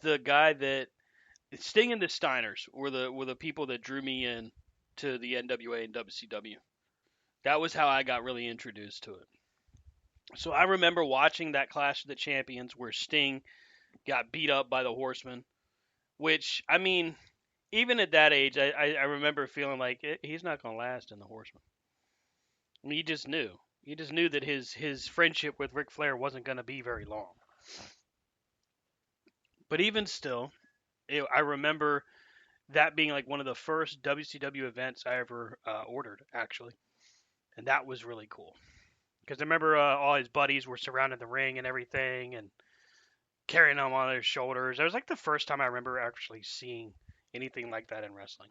the guy that Sting and the Steiners were the people that drew me in to the NWA and WCW. That was how I got really introduced to it. So I remember watching that Clash of the Champions where Sting got beat up by the Horsemen, which I mean, even at that age, I remember feeling like he's not gonna last in the Horsemen. I mean, you just knew. You just knew that his friendship with Ric Flair wasn't gonna be very long. But even still, I remember that being like one of the first WCW events I ever ordered, actually, and that was really cool. Because I remember all his buddies were surrounding the ring and everything, and carrying him on their shoulders. It was like the first time I remember actually seeing anything like that in wrestling.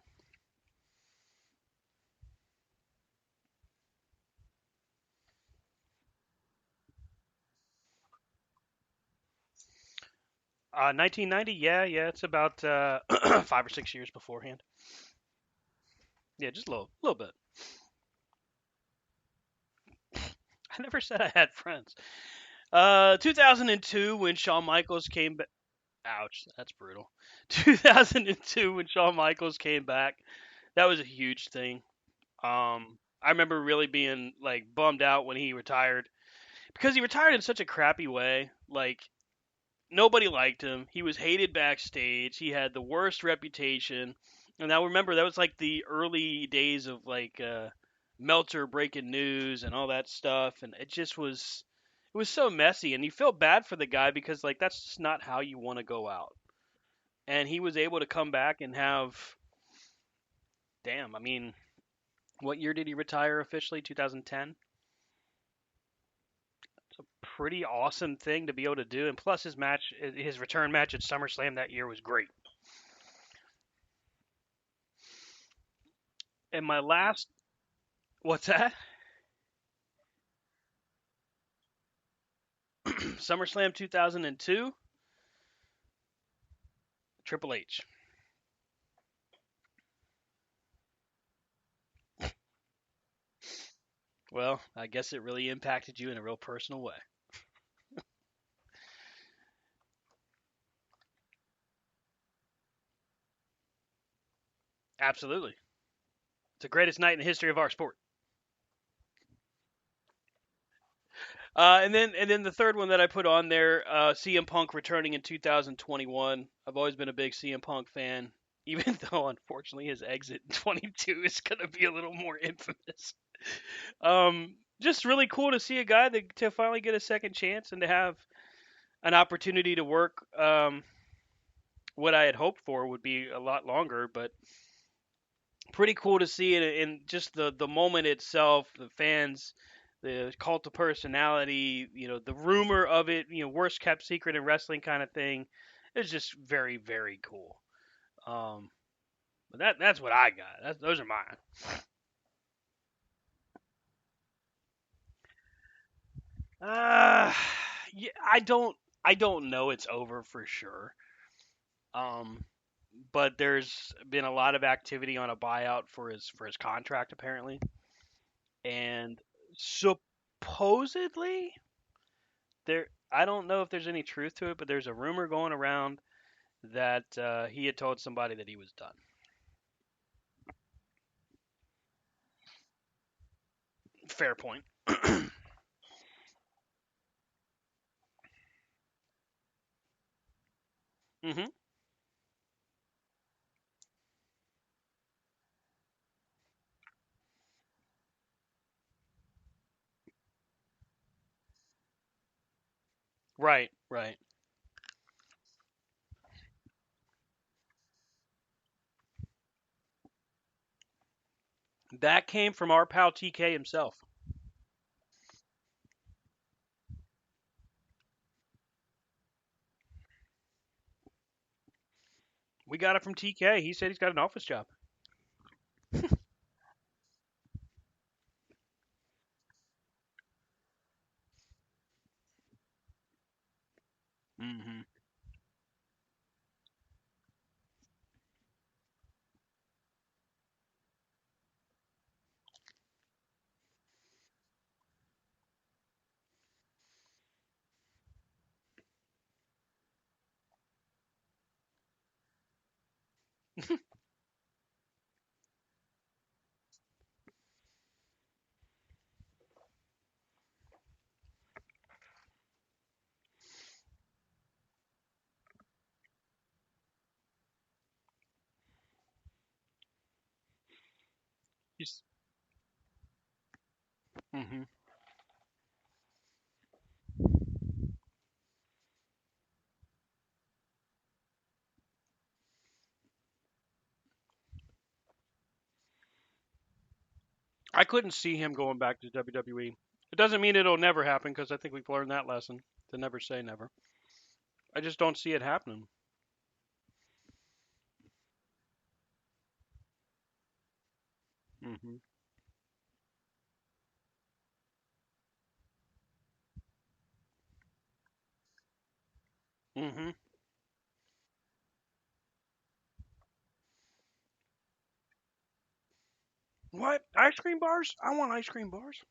1990, yeah, yeah, it's about 5 or 6 years beforehand. Yeah, just a little bit. I never said I had friends. 2002 when Shawn Michaels came back. Ouch, that's brutal. 2002 when Shawn Michaels came back. That was a huge thing. I remember really being like bummed out when he retired because he retired in such a crappy way. Like nobody liked him. He was hated backstage. He had the worst reputation. And I remember that was like the early days of like Meltzer breaking news and all that stuff, and it was so messy. And you feel bad for the guy because like that's just not how you want to go out. And he was able to come back and have, damn, I mean, what year did he retire officially? 2010. Pretty awesome thing to be able to do. And plus his return match at SummerSlam that year was great. And my last, what's that? SummerSlam 2002, Triple H. Well, I guess it really impacted you in a real personal way. Absolutely. It's the greatest night in the history of our sport. And then the third one that I put on there, CM Punk returning in 2021. I've always been a big CM Punk fan, even though unfortunately his exit in 22 is going to be a little more infamous. Just really cool to see a guy to finally get a second chance and to have an opportunity to work. What I had hoped for would be a lot longer, but pretty cool to see it in just the moment itself, the fans, the cult of personality, the rumor of it, worst kept secret in wrestling kind of thing. It's just very very cool. Um, but that's what I got. Those are mine. Uh, yeah, I don't know. It's over for sure. Um, but there's been a lot of activity on a buyout for his contract apparently, and supposedly there. I don't know if there's any truth to it, but there's a rumor going around that he had told somebody that he was done. Fair point. Hmm. Right, right. That came from our pal TK himself. We got it from TK. He said he's got an office job. Hmm. He's, hmm. I couldn't see him going back to WWE. It doesn't mean it'll never happen because I think we've learned that lesson to never say never. I just don't see it happening. Hmm. Hmm. What? Ice cream bars? I want ice cream bars.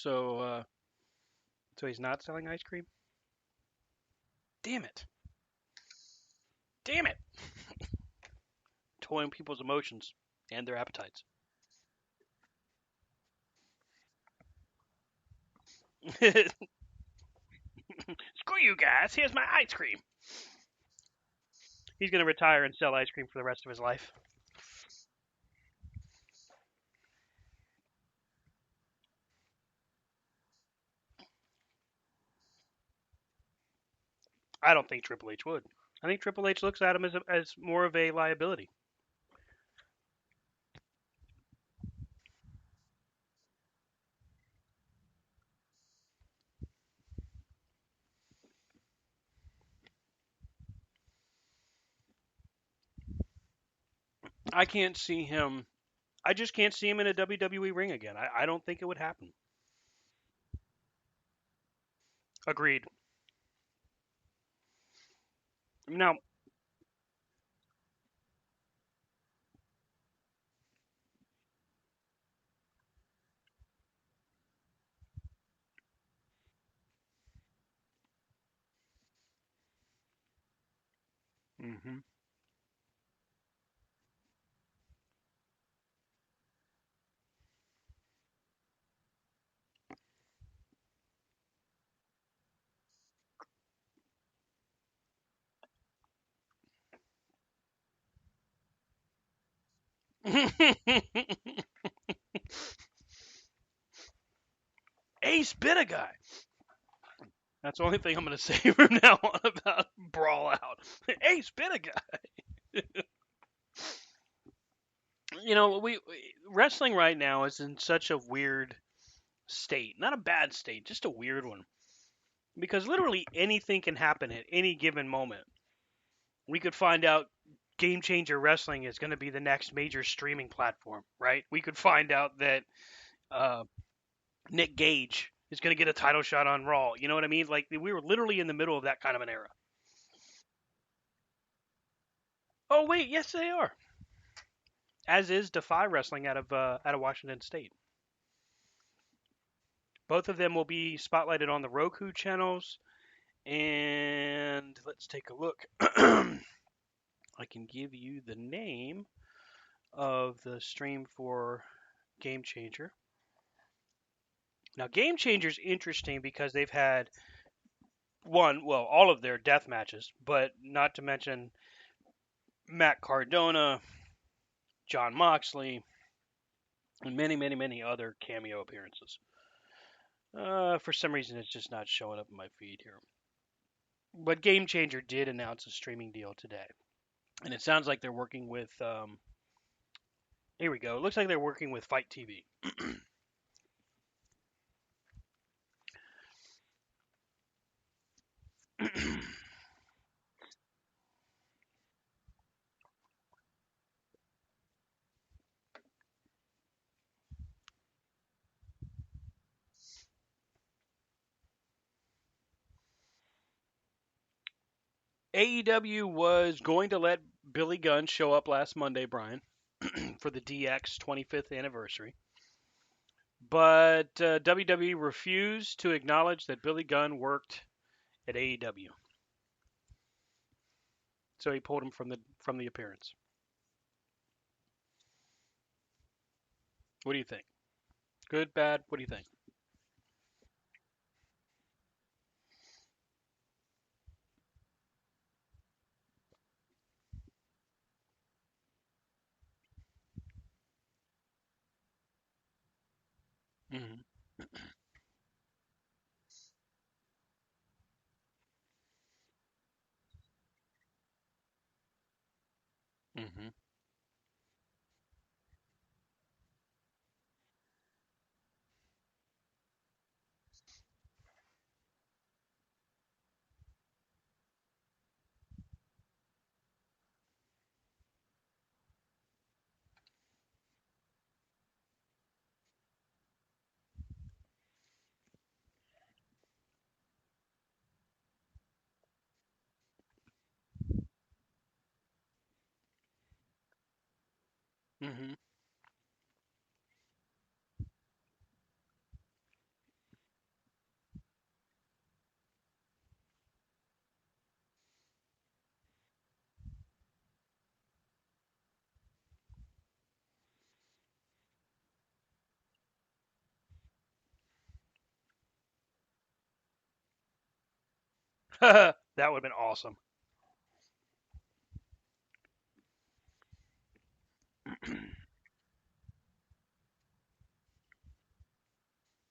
So he's not selling ice cream. Damn it! Damn it! Toying people's emotions and their appetites. Screw you guys! Here's my ice cream. He's gonna retire and sell ice cream for the rest of his life. I don't think Triple H would. I think Triple H looks at him as more of a liability. I can't see him. I just can't see him in a WWE ring again. I don't think it would happen. Agreed. Now, hmm Ace bit a guy. That's the only thing I'm going to say from now on about Brawl Out. Ace bit a guy. Wrestling right now is in such a weird state. Not a bad state, just a weird one. Because literally anything can happen at any given moment. We could find out Game Changer Wrestling is going to be the next major streaming platform, right? We could find out that uh, Nick Gage is going to get a title shot on Raw. You know what I mean? Like we were literally in the middle of that kind of an era. Oh wait, yes they are. As is Defy Wrestling out of Washington State. Both of them will be spotlighted on the Roku channels. And let's take a look. I can give you the name of the stream for Game Changer. Now, Game Changer's interesting because they've had all of their death matches, but not to mention Matt Cardona, John Moxley, and many, many, many other cameo appearances. For some reason, it's just not showing up in my feed here. But Game Changer did announce a streaming deal today, and it sounds like they're working with. Here we go. It looks like they're working with Fight TV. AEW was going to let Billy Gunn show up last Monday, Brian, for the DX 25th anniversary. But WWE refused to acknowledge that Billy Gunn worked at AEW. So he pulled him from the appearance. What do you think? Good, bad? What do you think? Mm-hmm. Mm-hmm. Mm-hmm. That would have been awesome.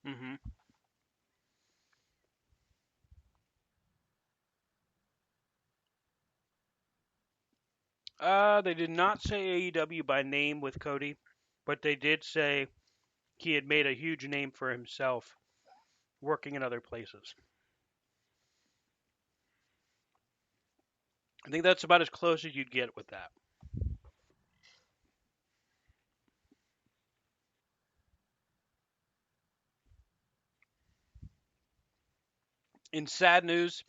hmm they did not say AEW by name with Cody, but they did say he had made a huge name for himself working in other places. I think that's about as close as you'd get with that. In sad news,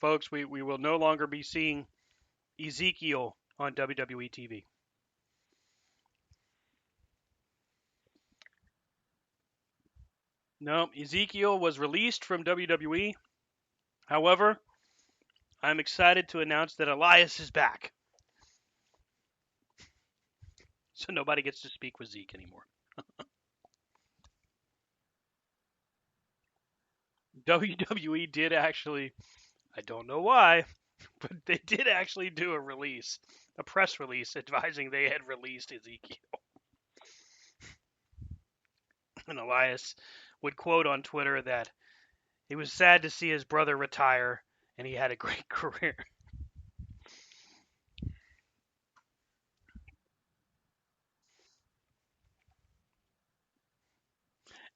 folks, we will no longer be seeing Ezekiel on WWE TV. No, Ezekiel was released from WWE. However, I'm excited to announce that Elias is back. So nobody gets to speak with Zeke anymore. WWE did actually, I don't know why, but they did actually do a release, a press release advising they had released Ezekiel. And Elias would quote on Twitter that he was sad to see his brother retire and he had a great career.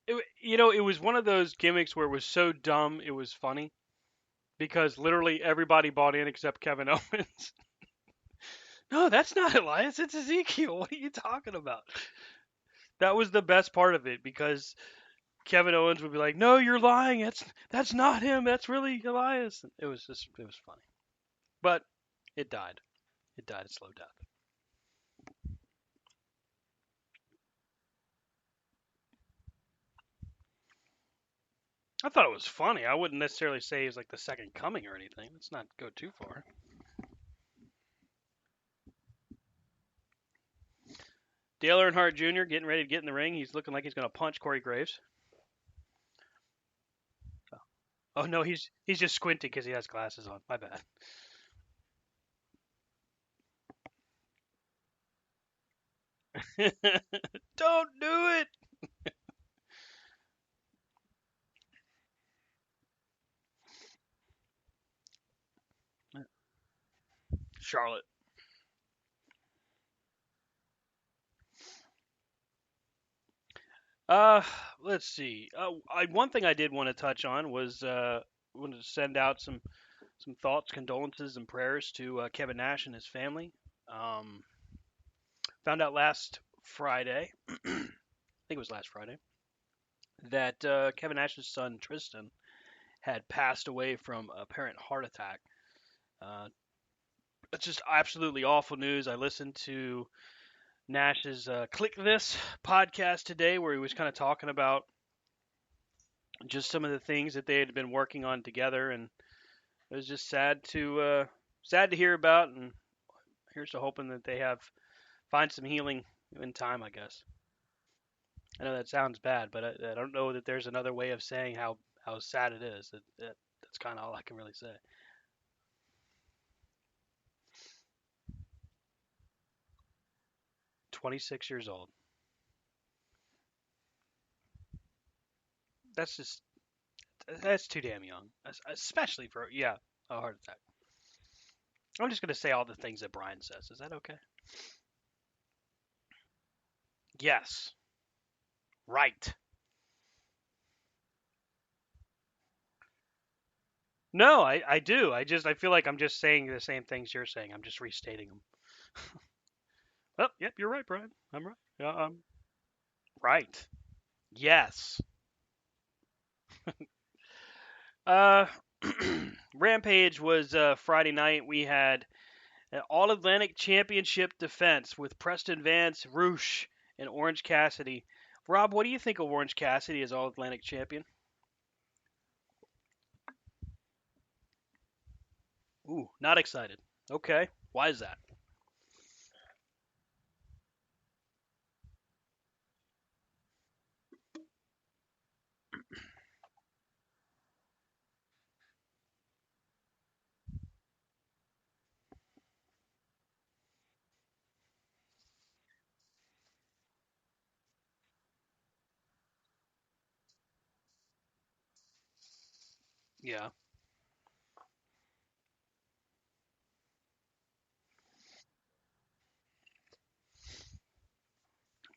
It was one of those gimmicks where it was so dumb it was funny because literally everybody bought in except Kevin Owens. No, that's not Elias. It's Ezekiel. What are you talking about? That was the best part of it because Kevin Owens would be like, "No, you're lying. That's not him. That's really Elias." It was funny, but it died. It died a slow death. I thought it was funny. I wouldn't necessarily say he's like the second coming or anything. Let's not go too far. Dale Earnhardt Jr. getting ready to get in the ring. He's looking like he's going to punch Corey Graves. Oh no, he's just squinting because he has glasses on. My bad. Don't do it, Charlotte. Uh, let's see. One thing I did want to touch on was wanted to send out some thoughts, condolences, and prayers to Kevin Nash and his family. Um, Found out last Friday, I think it was last Friday, that Kevin Nash's son Tristan had passed away from apparent heart attack. Uh, it's just absolutely awful news. I listened to Nash's Click This podcast today, where he was kind of talking about just some of the things that they had been working on together, and it was just sad to hear about. And here's to hoping that they have find some healing in time, I guess. I know that sounds bad, but I don't know that there's another way of saying how sad it is. That's kind of all I can really say. 26 years old. That's just that's too damn young, especially for a heart attack. I'm just gonna say all the things that Brian says. Is that okay? Yes. Right. No, I do. I feel like I'm just saying the same things you're saying. I'm just restating them. Oh, yep, you're right, Brian. I'm right. Yeah, I'm right. Yes. Uh, Rampage was Friday night. We had an All Atlantic Championship defense with Preston Vance, Roosh, and Orange Cassidy. Rob, what do you think of Orange Cassidy as All Atlantic Champion? Ooh, not excited. Okay, why is that? Yeah.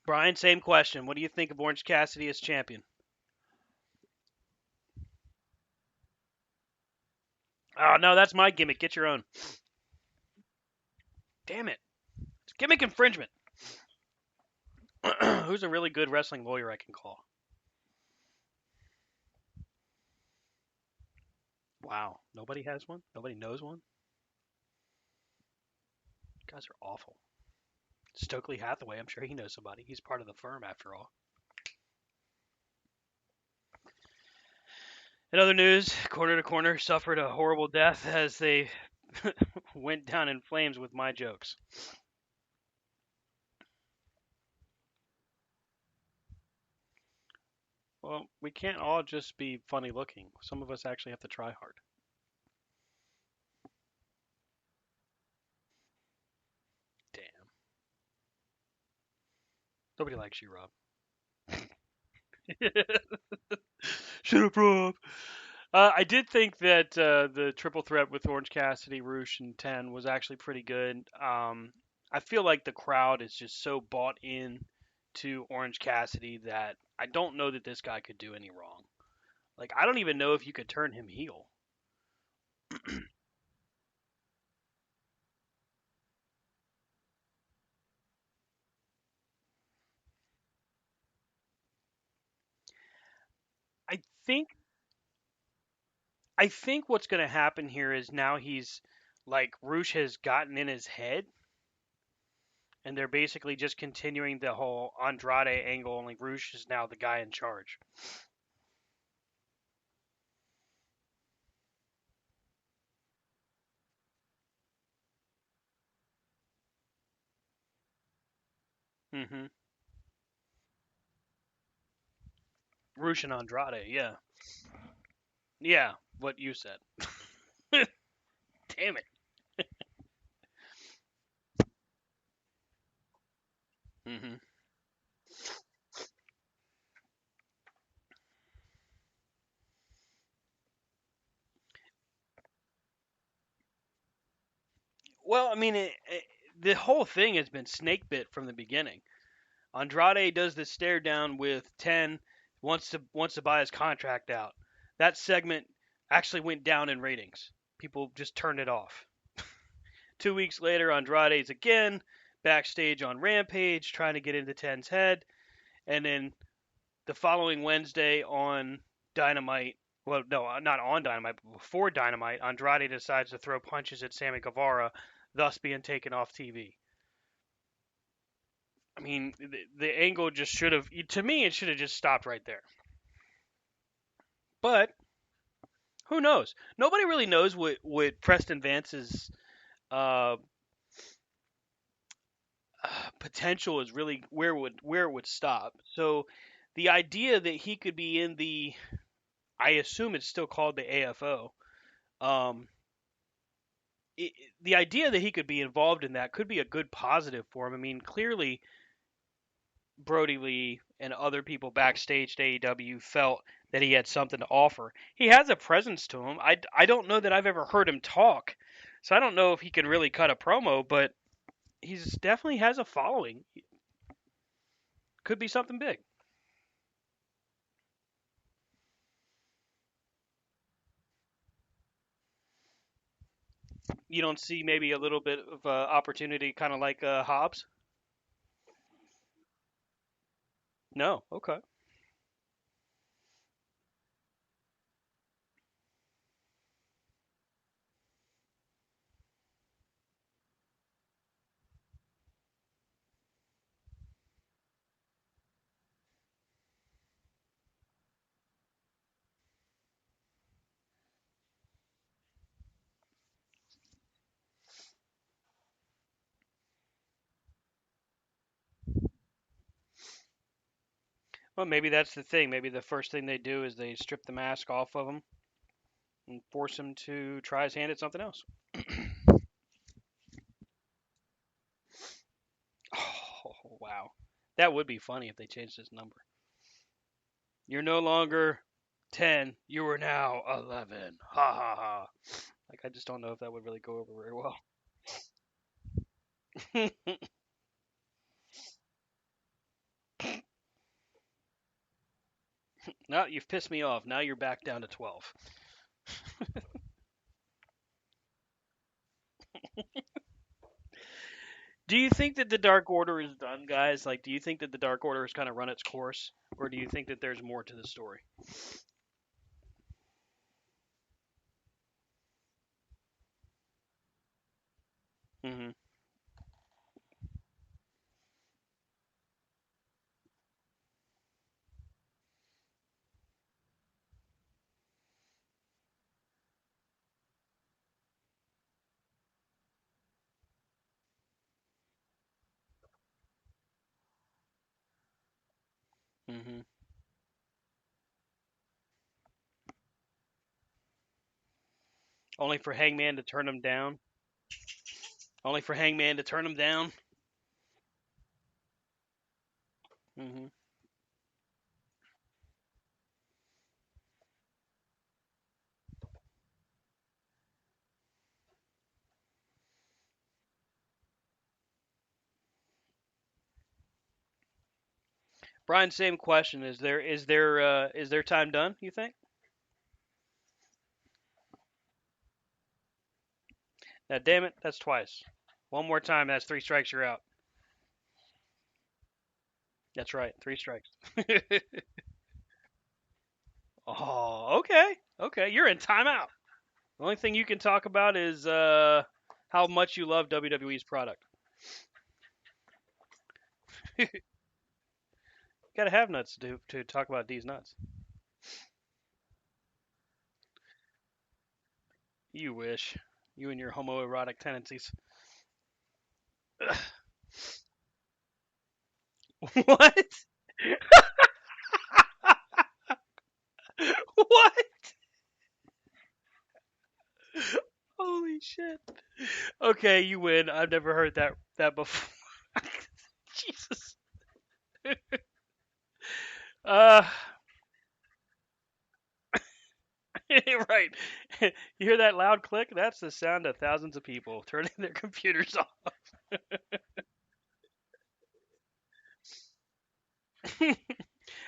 Brian, same question. What do you think of Orange Cassidy as champion? Oh no, that's my gimmick. Get your own. Damn it. It's gimmick infringement. Who's a really good wrestling lawyer I can call? Wow. Nobody has one? Nobody knows one? You guys are awful. Stokely Hathaway, I'm sure he knows somebody. He's part of the firm after all. In other news, Corner to Corner suffered a horrible death as they went down in flames with my jokes. Well, we can't all just be funny looking. Some of us actually have to try hard. Damn. Nobody likes you, Rob. Shut up, Rob. I did think that the triple threat with Orange Cassidy, Roosh, and Ten was actually pretty good. I feel like the crowd is just so bought in to Orange Cassidy that I don't know that this guy could do any wrong. Like, I don't even know if you could turn him heel. I think I think what's going to happen here is now he's like Roosh has gotten in his head, and they're basically just continuing the whole Andrade angle. Only Roosh is now the guy in charge. Mm-hmm. Roosh and Andrade, yeah, yeah. What you said. Damn it. Mm-hmm. Well, I mean, the whole thing has been snake bit from the beginning. Andrade does the stare down with 10, wants to buy his contract out. That segment actually went down in ratings. People just turned it off. 2 weeks later, Andrade's again backstage on Rampage trying to get into Ten's head, and then the following Wednesday on Dynamite. Well, no, not on Dynamite, but before Dynamite, Andrade decides to throw punches at Sammy Guevara, thus being taken off TV. I mean, the angle just should have, to me, it should have just stopped right there. But who knows? Nobody really knows what Preston Vance's uh, potential is really where it would stop. So the idea that he could be in I assume it's still called the AFO. Um, it, the idea that he could be involved in that could be a good positive for him. I mean, clearly Brody Lee and other people backstage at AEW felt that he had something to offer. He has a presence to him. I don't know that I've ever heard him talk, so I don't know if he can really cut a promo, but he's definitely has a following. Could be something big. You don't see maybe a little bit of opportunity, kind of like Hobbs? No. Okay. Well, maybe that's the thing. Maybe the first thing they do is they strip the mask off of him and force him to try his hand at something else. Oh, wow. That would be funny if they changed his number. You're no longer 10. You are now 11. Ha ha ha. Like, I just don't know if that would really go over very well. Now you've pissed me off. Now you're back down to 12. Do you think that the Dark Order is done, guys? Like, do you think that the Dark Order has kind of run its course? Or do you think that there's more to the story? Mm-hmm. Mm-hmm. Only for Hangman to turn him down? Only for Hangman to turn him down? Mm-hmm. Brian, same question. Is there time done, you think? Now, damn it, that's twice. One more time, that's three strikes, you're out. That's right, three strikes. Oh, okay. Okay, you're in timeout. The only thing you can talk about is how much you love WWE's product. Gotta have nuts to talk about these nuts. You wish. You and your homoerotic tendencies. What? What? Holy shit. Okay, you win. I've never heard that before. Jesus. Uh, right. You hear that loud click? That's the sound of thousands of people turning their computers off.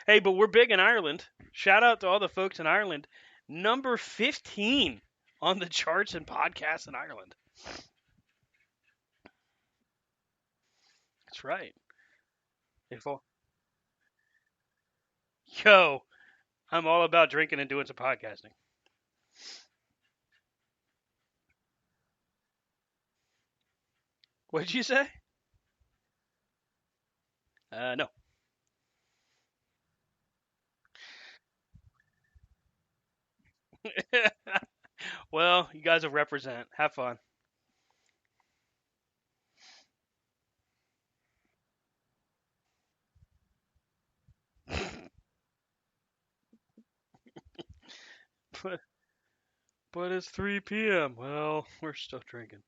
Hey, but we're big in Ireland. Shout out to all the folks in Ireland. Number 15 on the charts and podcasts in Ireland. That's right. If all, yo, I'm all about drinking and doing some podcasting. What did you say? No. Well, you guys will represent. Have fun. But, but it's 3 p.m. Well, we're still drinking.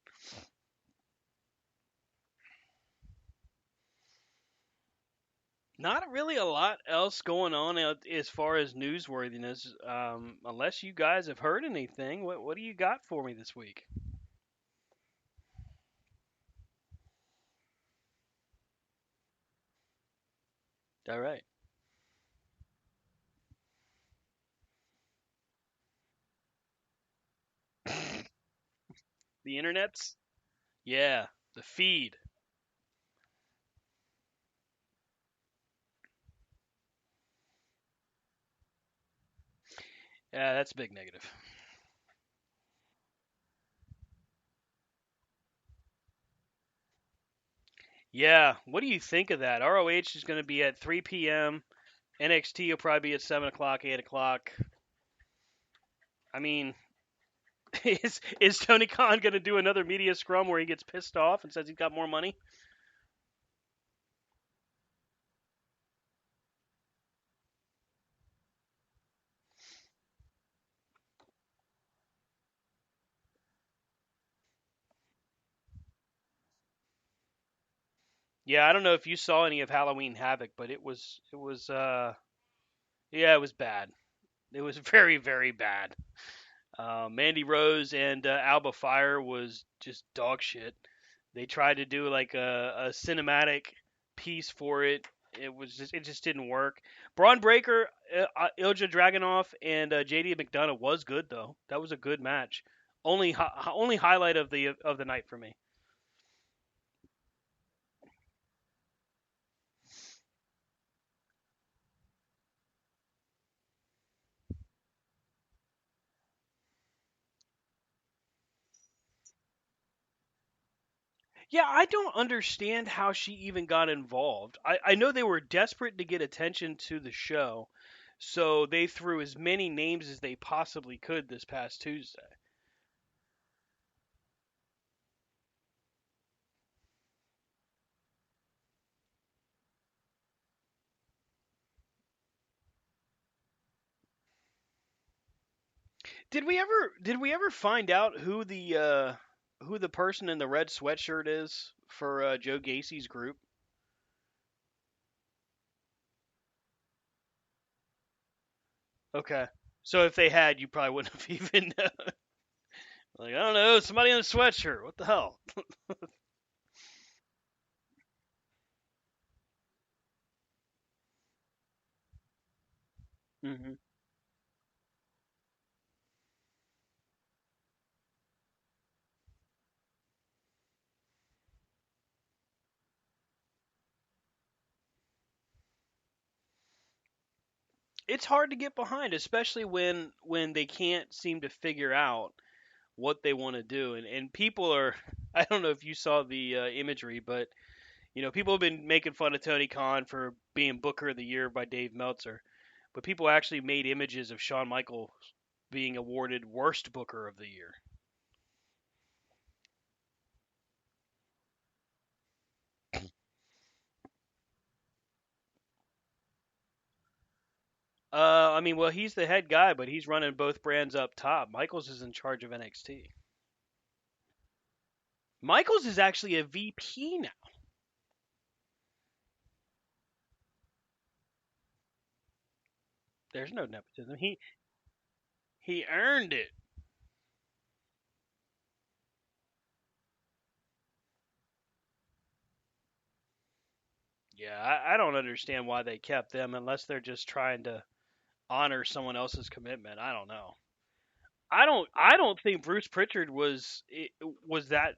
Not really a lot else going on as far as newsworthiness, unless you guys have heard anything. What do you got for me this week? All right. The internet's? Yeah, the feed. Yeah, that's a big negative. Yeah, what do you think of that? ROH is going to be at 3 p.m. NXT will probably be at 7 o'clock, 8 o'clock. I mean, is Tony Khan going to do another media scrum where he gets pissed off and says he's got more money? Yeah, I don't know if you saw any of Halloween Havoc, but it was yeah, it was bad. It was very, very bad. Mandy Rose and Alba Fire was just dog shit. They tried to do like a cinematic piece for it. It just didn't work. Braun Breaker, Ilja Dragunov, and JD McDonough was good though. That was a good match. Only highlight of the night for me. Yeah, I don't understand how she even got involved. I know they were desperate to get attention to the show, so they threw as many names as they possibly could this past Tuesday. Did we ever find out who the person in the red sweatshirt is for Joe Gacy's group? Okay. So if they had, you probably wouldn't have even like, I don't know, somebody in a sweatshirt. What the hell? Hmm. It's hard to get behind, especially when they can't seem to figure out what they want to do, and people are. I don't know if you saw the imagery, but people have been making fun of Tony Khan for being Booker of the Year by Dave Meltzer, but people actually made images of Shawn Michaels being awarded Worst Booker of the Year. I mean, well, he's the head guy, but he's running both brands up top. Michaels is in charge of NXT. Michaels is actually a VP now. There's no nepotism. He earned it. Yeah, I don't understand why they kept them unless they're just trying to honor someone else's commitment. I don't know. I don't think Bruce Pritchard was that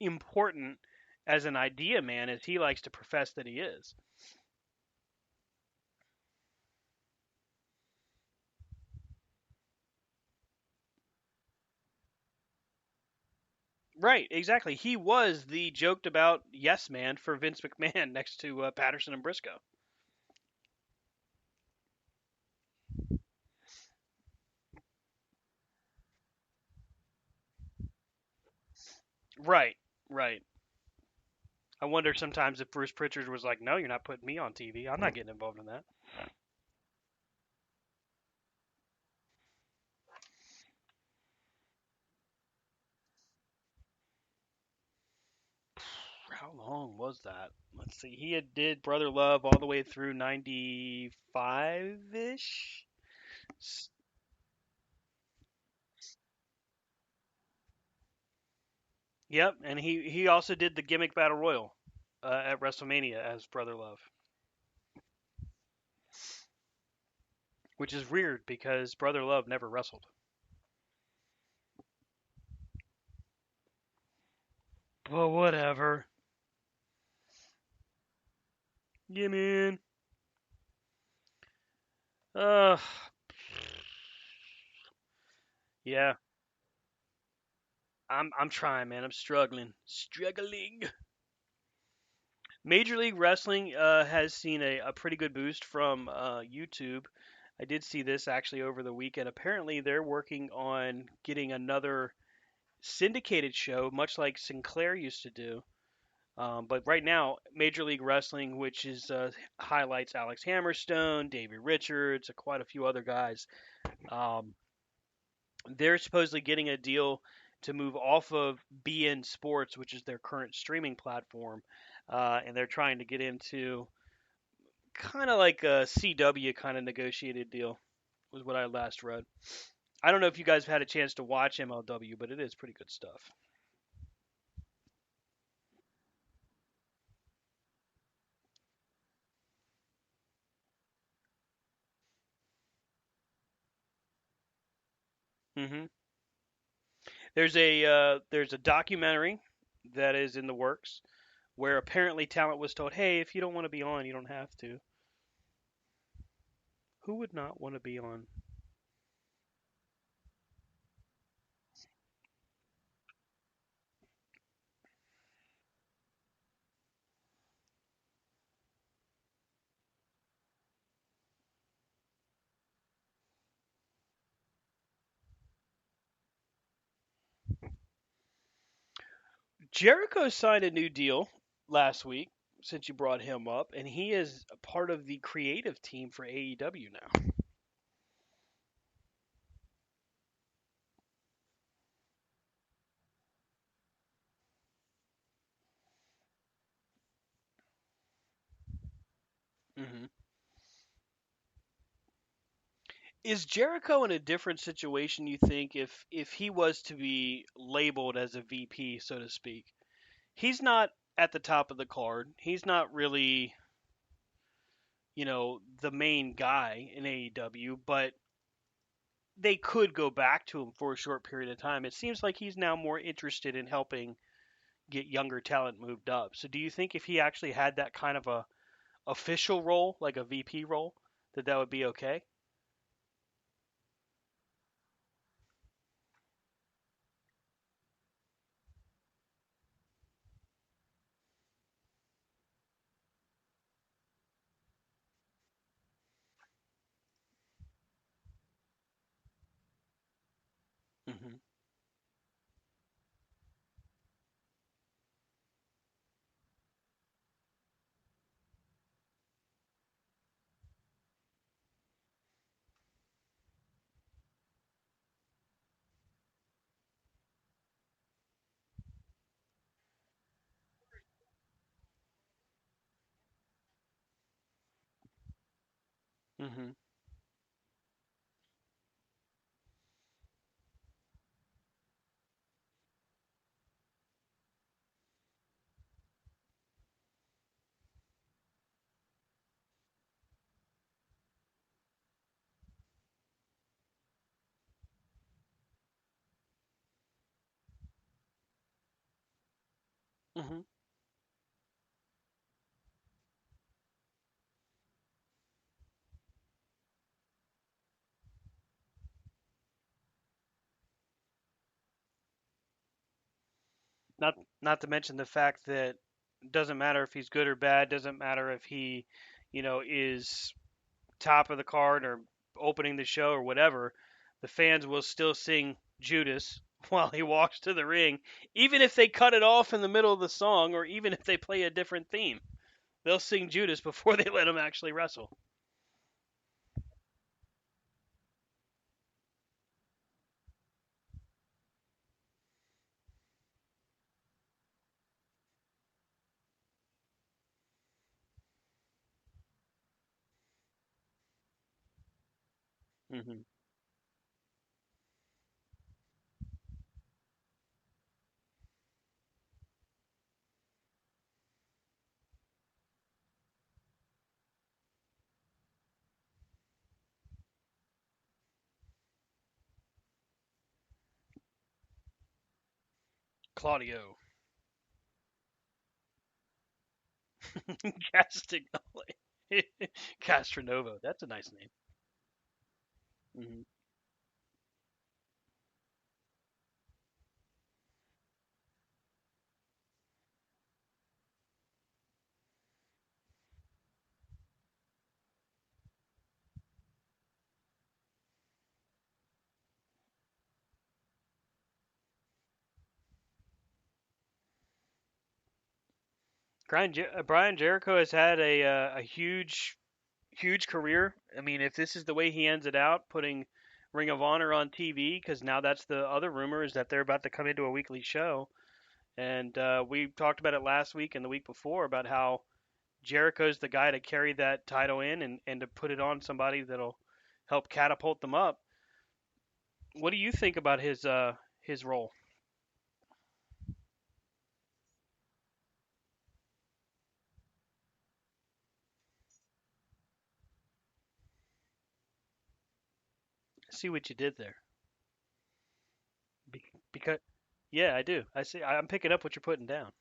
important as an idea man as he likes to profess that he is. Right, exactly. He was the joked about yes man for Vince McMahon next to Patterson and Briscoe. Right, right. I wonder sometimes if Bruce Pritchard was like, "No, you're not putting me on TV. I'm not getting involved in that." How long was that? Let's see. He had did Brother Love all the way through 95 ish. Yep, and he also did the gimmick battle royal at WrestleMania as Brother Love, which is weird because Brother Love never wrestled. But whatever. Yeah, man. Uh, yeah. I'm trying, man. I'm struggling, struggling. Major League Wrestling has seen a pretty good boost from YouTube. I did see this actually over the weekend. Apparently, they're working on getting another syndicated show, much like Sinclair used to do. But right now, Major League Wrestling, which is highlights Alex Hammerstone, Davey Richards, quite a few other guys, um, they're supposedly getting a deal to move off of BN Sports, which is their current streaming platform, and they're trying to get into kind of like a CW kind of negotiated deal. was what I last read. I don't know if you guys have had a chance to watch MLW, but it is pretty good stuff. Hmm. There's a documentary that is in the works where apparently talent was told, "Hey, if you don't want to be on, you don't have to." Who would not want to be on? Jericho signed a new deal last week, since you brought him up, and he is a part of the creative team for AEW now. Hmm. Is Jericho in a different situation, you think, if he was to be labeled as a VP, so to speak? He's not at the top of the card. He's not really, the main guy in AEW, but they could go back to him for a short period of time. It seems like he's now more interested in helping get younger talent moved up. So do you think if he actually had that kind of a official role, like a VP role, that would be okay? Hmm. Hmm. Hmm. Not to mention the fact that it doesn't matter if he's good or bad, doesn't matter if he, is top of the card or opening the show or whatever, the fans will still sing Judas while he walks to the ring, even if they cut it off in the middle of the song or even if they play a different theme. They'll sing Judas before they let him actually wrestle. Hmm. Claudio Castagnoli. Castronova. That's a nice name. Hmm. Brian Jericho has had a huge career. I mean, if this is the way he ends it out, putting Ring of Honor on TV, because now that's the other rumor is that they're about to come into a weekly show. And we talked about it last week and the week before about how Jericho's the guy to carry that title in and to put it on somebody that'll help catapult them up. What do you think about his role? See what you did there. Because yeah, I do. I see. I'm picking up what you're putting down.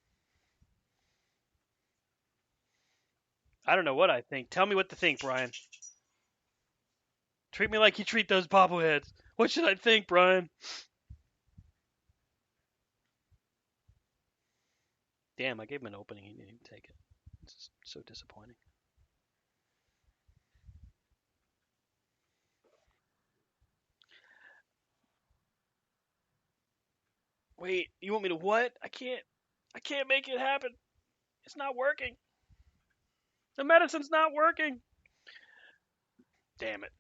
I don't know what I think. Tell me what to think, Brian. Treat me like you treat those bobbleheads. What should I think, Brian? Damn, I gave him an opening. He didn't even take it. It's just so disappointing. Wait, you want me to what? I can't. I can't make it happen. It's not working. The medicine's not working. Damn it.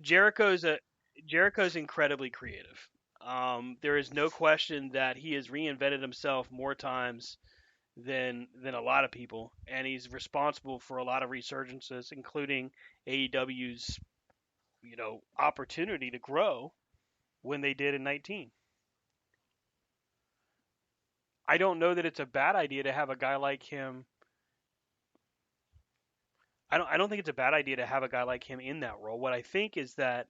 Jericho's a Jericho's incredibly creative. There is no question that he has reinvented himself more times than a lot of people, and he's responsible for a lot of resurgences, including AEW's opportunity to grow when they did in 19. I don't know that it's a bad idea to have a guy like him. I don't think it's a bad idea to have a guy like him in that role. What I think is that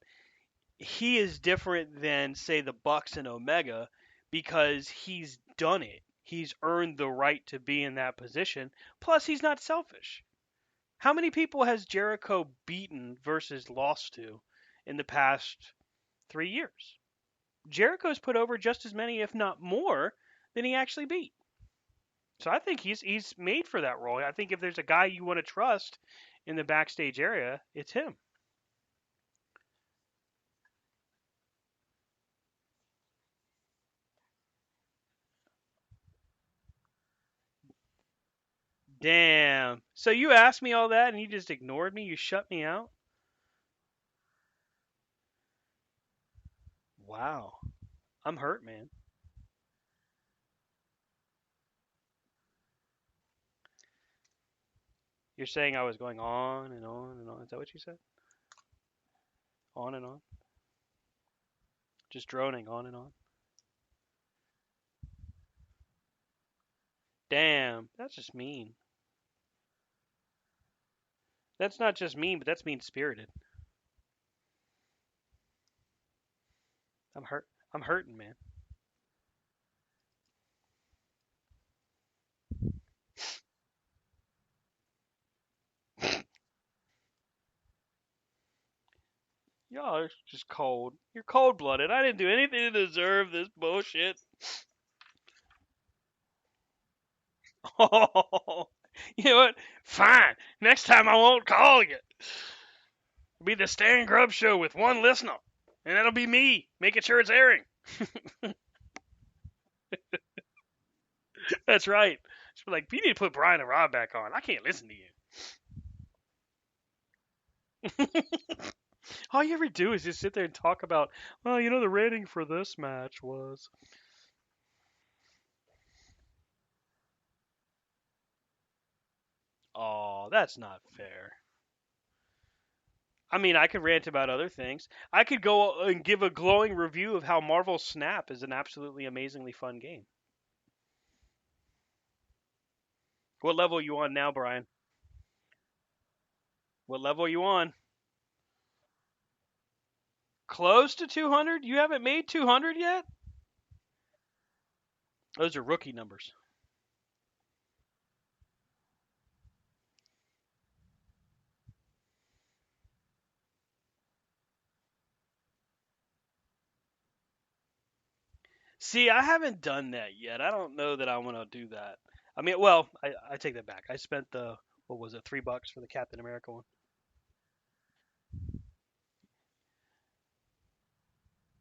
he is different than say the Bucks and Omega because he's done it. He's earned the right to be in that position. Plus, he's not selfish. How many people has Jericho beaten versus lost to in the past 3 years? Jericho's put over just as many, if not more, than he actually beat. So I think he's made for that role. I think if there's a guy you want to trust in the backstage area, it's him. Damn. So you asked me all that and you just ignored me? You shut me out? Wow. I'm hurt, man. You're saying I was going on and on and on. Is that what you said? On and on? Just droning on and on? Damn. That's just mean. That's not just mean, but that's mean spirited. I'm hurt. I'm hurting, man. Y'all are just cold. You're cold blooded. I didn't do anything to deserve this bullshit. Oh, you know what? Fine. Next time I won't call you. It'll be the Stan Grub show with one listener, and that'll be me making sure it's airing. That's right. Just be like, you need to put Brian and Rob back on. I can't listen to you. All you ever do is just sit there and talk about, well, the rating for this match was. Oh, that's not fair. I mean, I could rant about other things. I could go and give a glowing review of how Marvel Snap is an absolutely amazingly fun game. What level are you on now, Brian? What level are you on? Close to 200? You haven't made 200 yet? Those are rookie numbers. See, I haven't done that yet. I don't know that I want to do that. I mean, well, I take that back. I spent what was it, $3 for the Captain America one.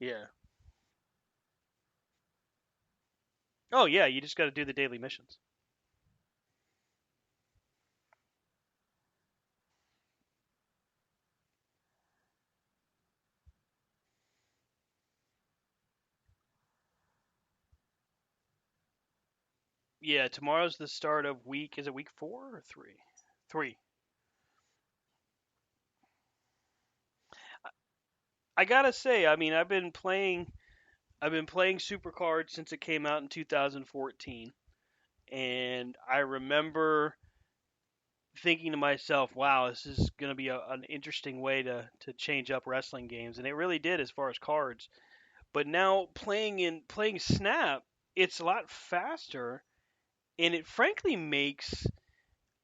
Yeah. Oh yeah, you just got to do the daily missions. Yeah, tomorrow's the start of week. Is it week 4 or 3? 3. I gotta say, I mean, I've been playing Supercard since it came out in 2014, and I remember thinking to myself, "Wow, this is going to be an interesting way to change up wrestling games," and it really did as far as cards. But now playing Snap, it's a lot faster, and it frankly makes.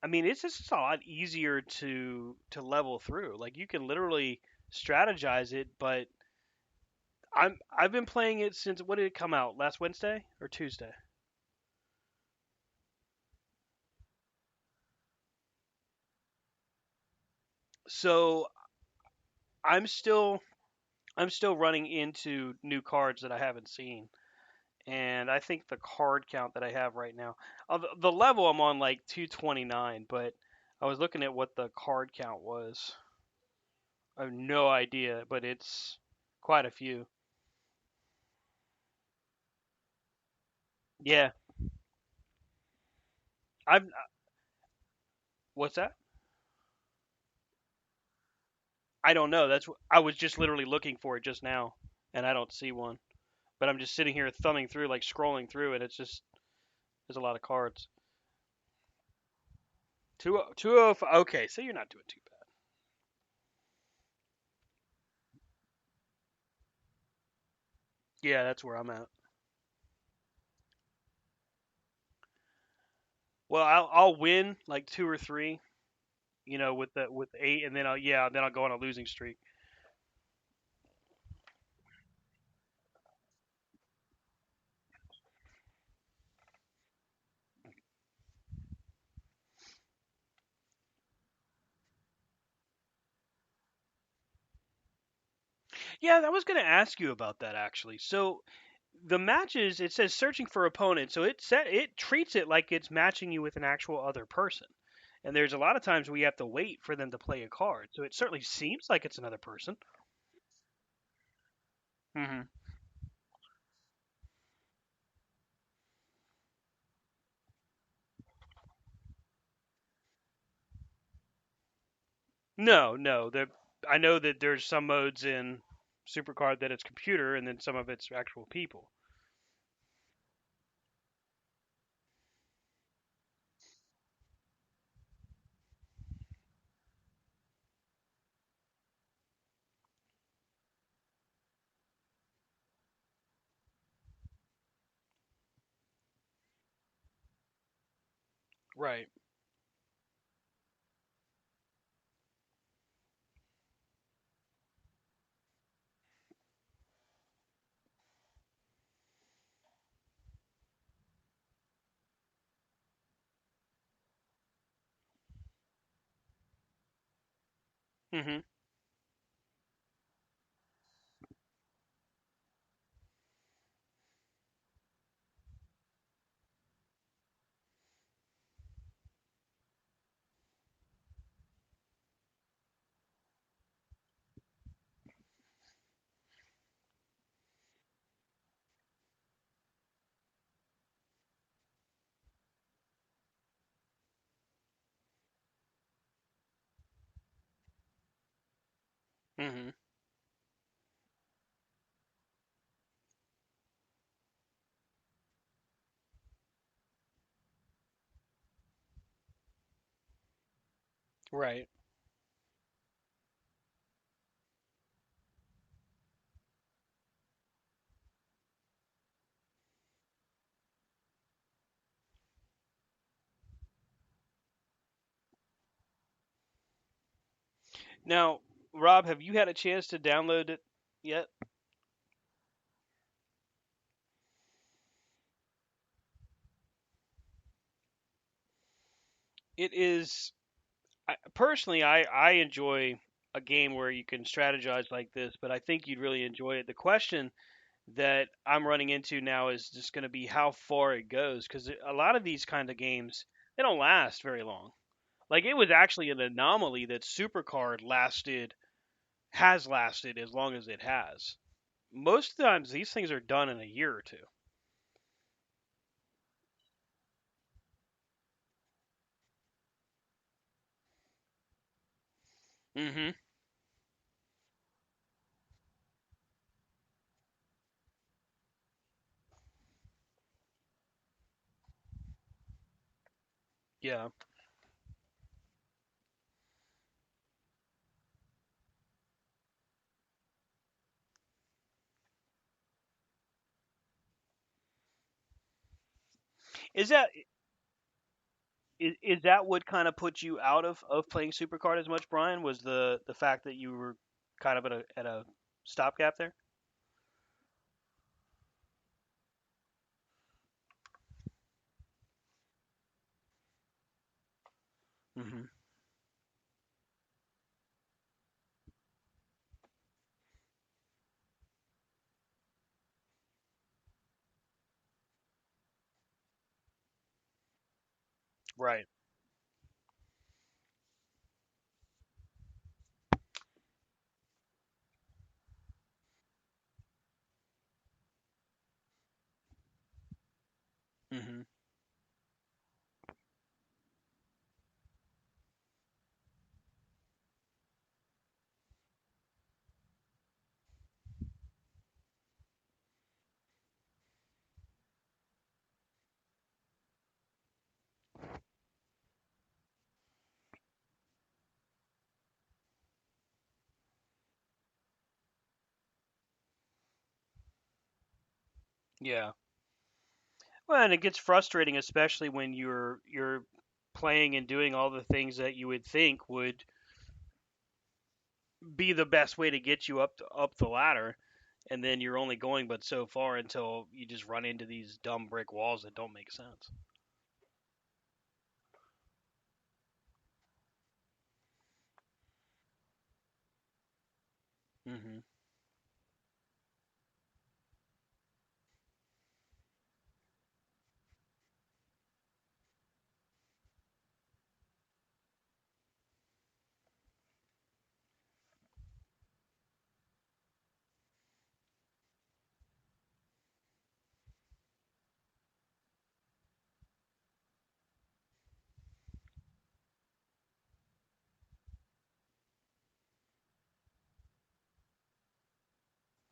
I mean, it's just a lot easier to level through. Like you can literally strategize it, but I've been playing it since what did it come out? Last Wednesday or Tuesday? So I'm still I'm still running into new cards that I haven't seen, and I think the card count that I have right now, the level I'm on like 229, but I was looking at what the card count was. I have no idea, but it's quite a few. Yeah, I'm. What's that? I don't know. I was just literally looking for it just now, and I don't see one. But I'm just sitting here thumbing through, like scrolling through, and it's just there's a lot of cards. Two oh five. Okay, so you're not doing too bad. Yeah, that's where I'm at. Well, I'll win like two or three, with eight, and then I'll go on a losing streak. Yeah, I was gonna ask you about that actually. So the matches, it says searching for opponent, so it treats it like it's matching you with an actual other person. And there's a lot of times we have to wait for them to play a card, so it certainly seems like it's another person. Hmm. No, no, I know that there's some modes in Supercard that it's computer, and then some of it's actual people. Right. Hmm. Hmm. Right. Now, Rob, have you had a chance to download it yet? It is personally, I enjoy a game where you can strategize like this, but I think you'd really enjoy it. The question that I'm running into now is just going to be how far it goes, because a lot of these kind of games they don't last very long. Like it was actually an anomaly that Supercard has lasted as long as it has. Most of the times these things are done in a year or 2. Hmm. Yeah. Is that is that what kind of put you out of playing Supercard as much, Brian? Was the fact that you were kind of at a stopgap there? Hmm. Right. Hmm. Yeah. Well, and it gets frustrating, especially when you're playing and doing all the things that you would think would be the best way to get you up the ladder, and then you're only going but so far until you just run into these dumb brick walls that don't make sense. Hmm.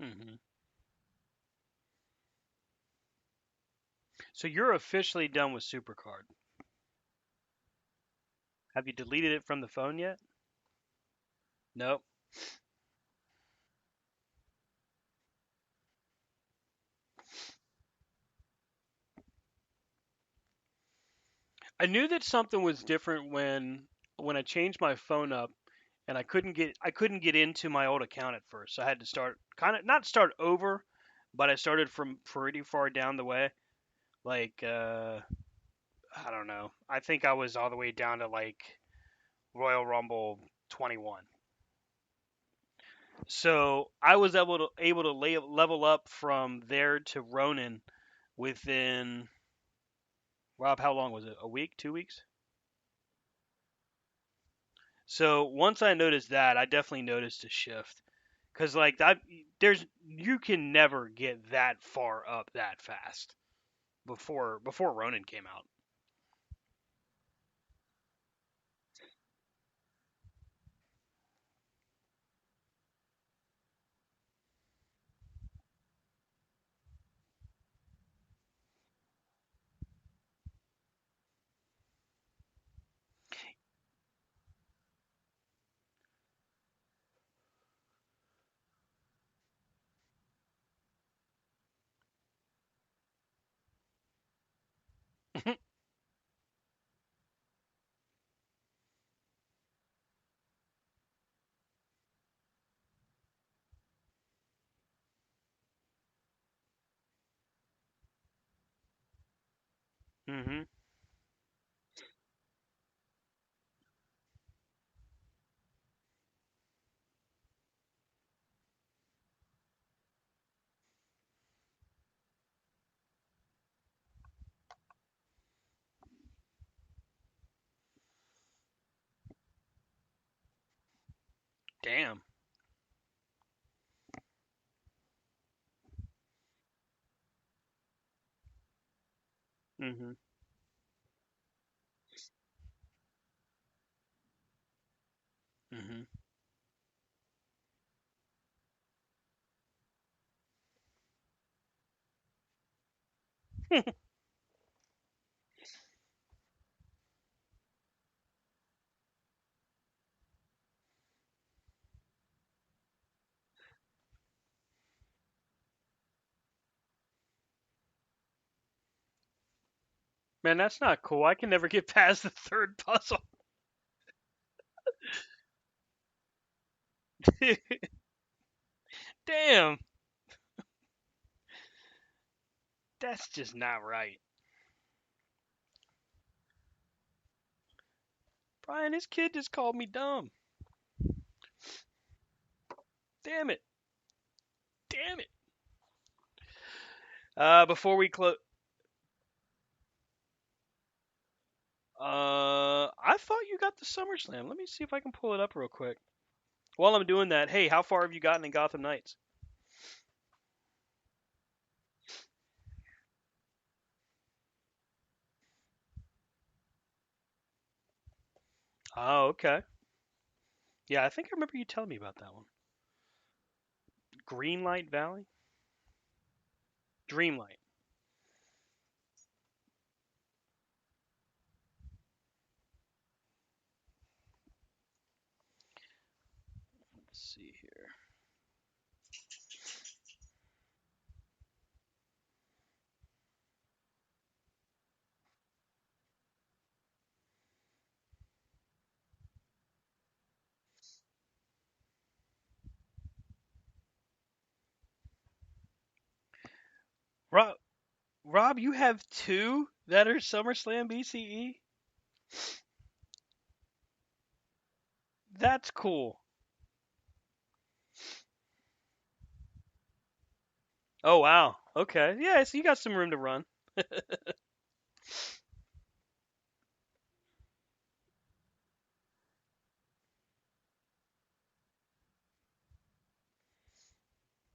Hmm. So you're officially done with Supercard. Have you deleted it from the phone yet? Nope. I knew that something was different when I changed my phone up and I couldn't get into my old account at first. So I had to start kind of not start over, but I started from pretty far down the way. Like I don't know. I think I was all the way down to like Royal Rumble 21. So I was able to level up from there to Ronin within Rob. How long was it? A week? 2 weeks? So once I noticed that, I definitely noticed a shift. Cause like you can never get that far up that fast before Ronin came out. Mhm. Damn. Mhm. Mhm. Man, that's not cool. I can never get past the third puzzle. Damn, that's just not right. Brian, this kid just called me dumb. Damn it. Damn it. Before we close, I thought you got the SummerSlam. Let me see if I can pull it up real quick. While I'm doing that, hey, how far have you gotten in Gotham Knights? Oh, okay. Yeah, I think I remember you telling me about that one. Greenlight Valley? Dreamlight. Let's see here. Rob, Rob, you have two that are SummerSlam BCE? That's cool. Oh, wow. Okay. Yeah, so you got some room to run.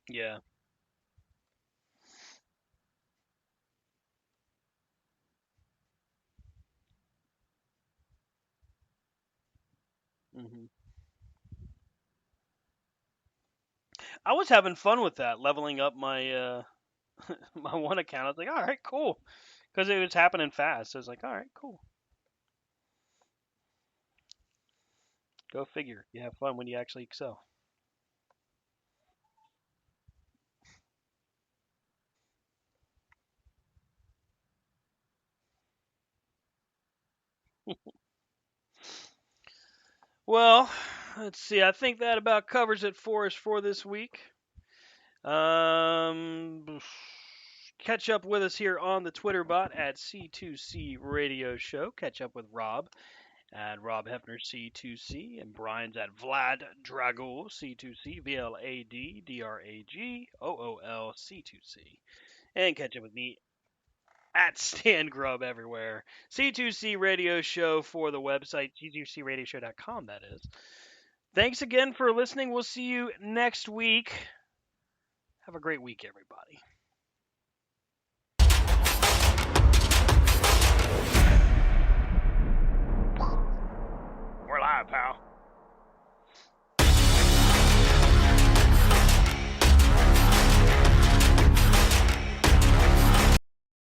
Yeah. hmm I was having fun with that, leveling up my my one account. I was like, all right, cool, because it was happening fast. So I was like, all right, cool. Go figure. You have fun when you actually excel. Well, let's see. I think that about covers it for us for this week. Catch up with us here on the Twitter bot at C2C Radio Show. Catch up with Rob at Rob Hefner C2C and Brian's at Vlad Dragul C2C VLADDRAGOOL C2C. And catch up with me at Stan Grub everywhere. C2C Radio Show for the website, c2cradioshow.com, that is. Thanks again for listening. We'll see you next week. Have a great week, everybody. We're live, pal.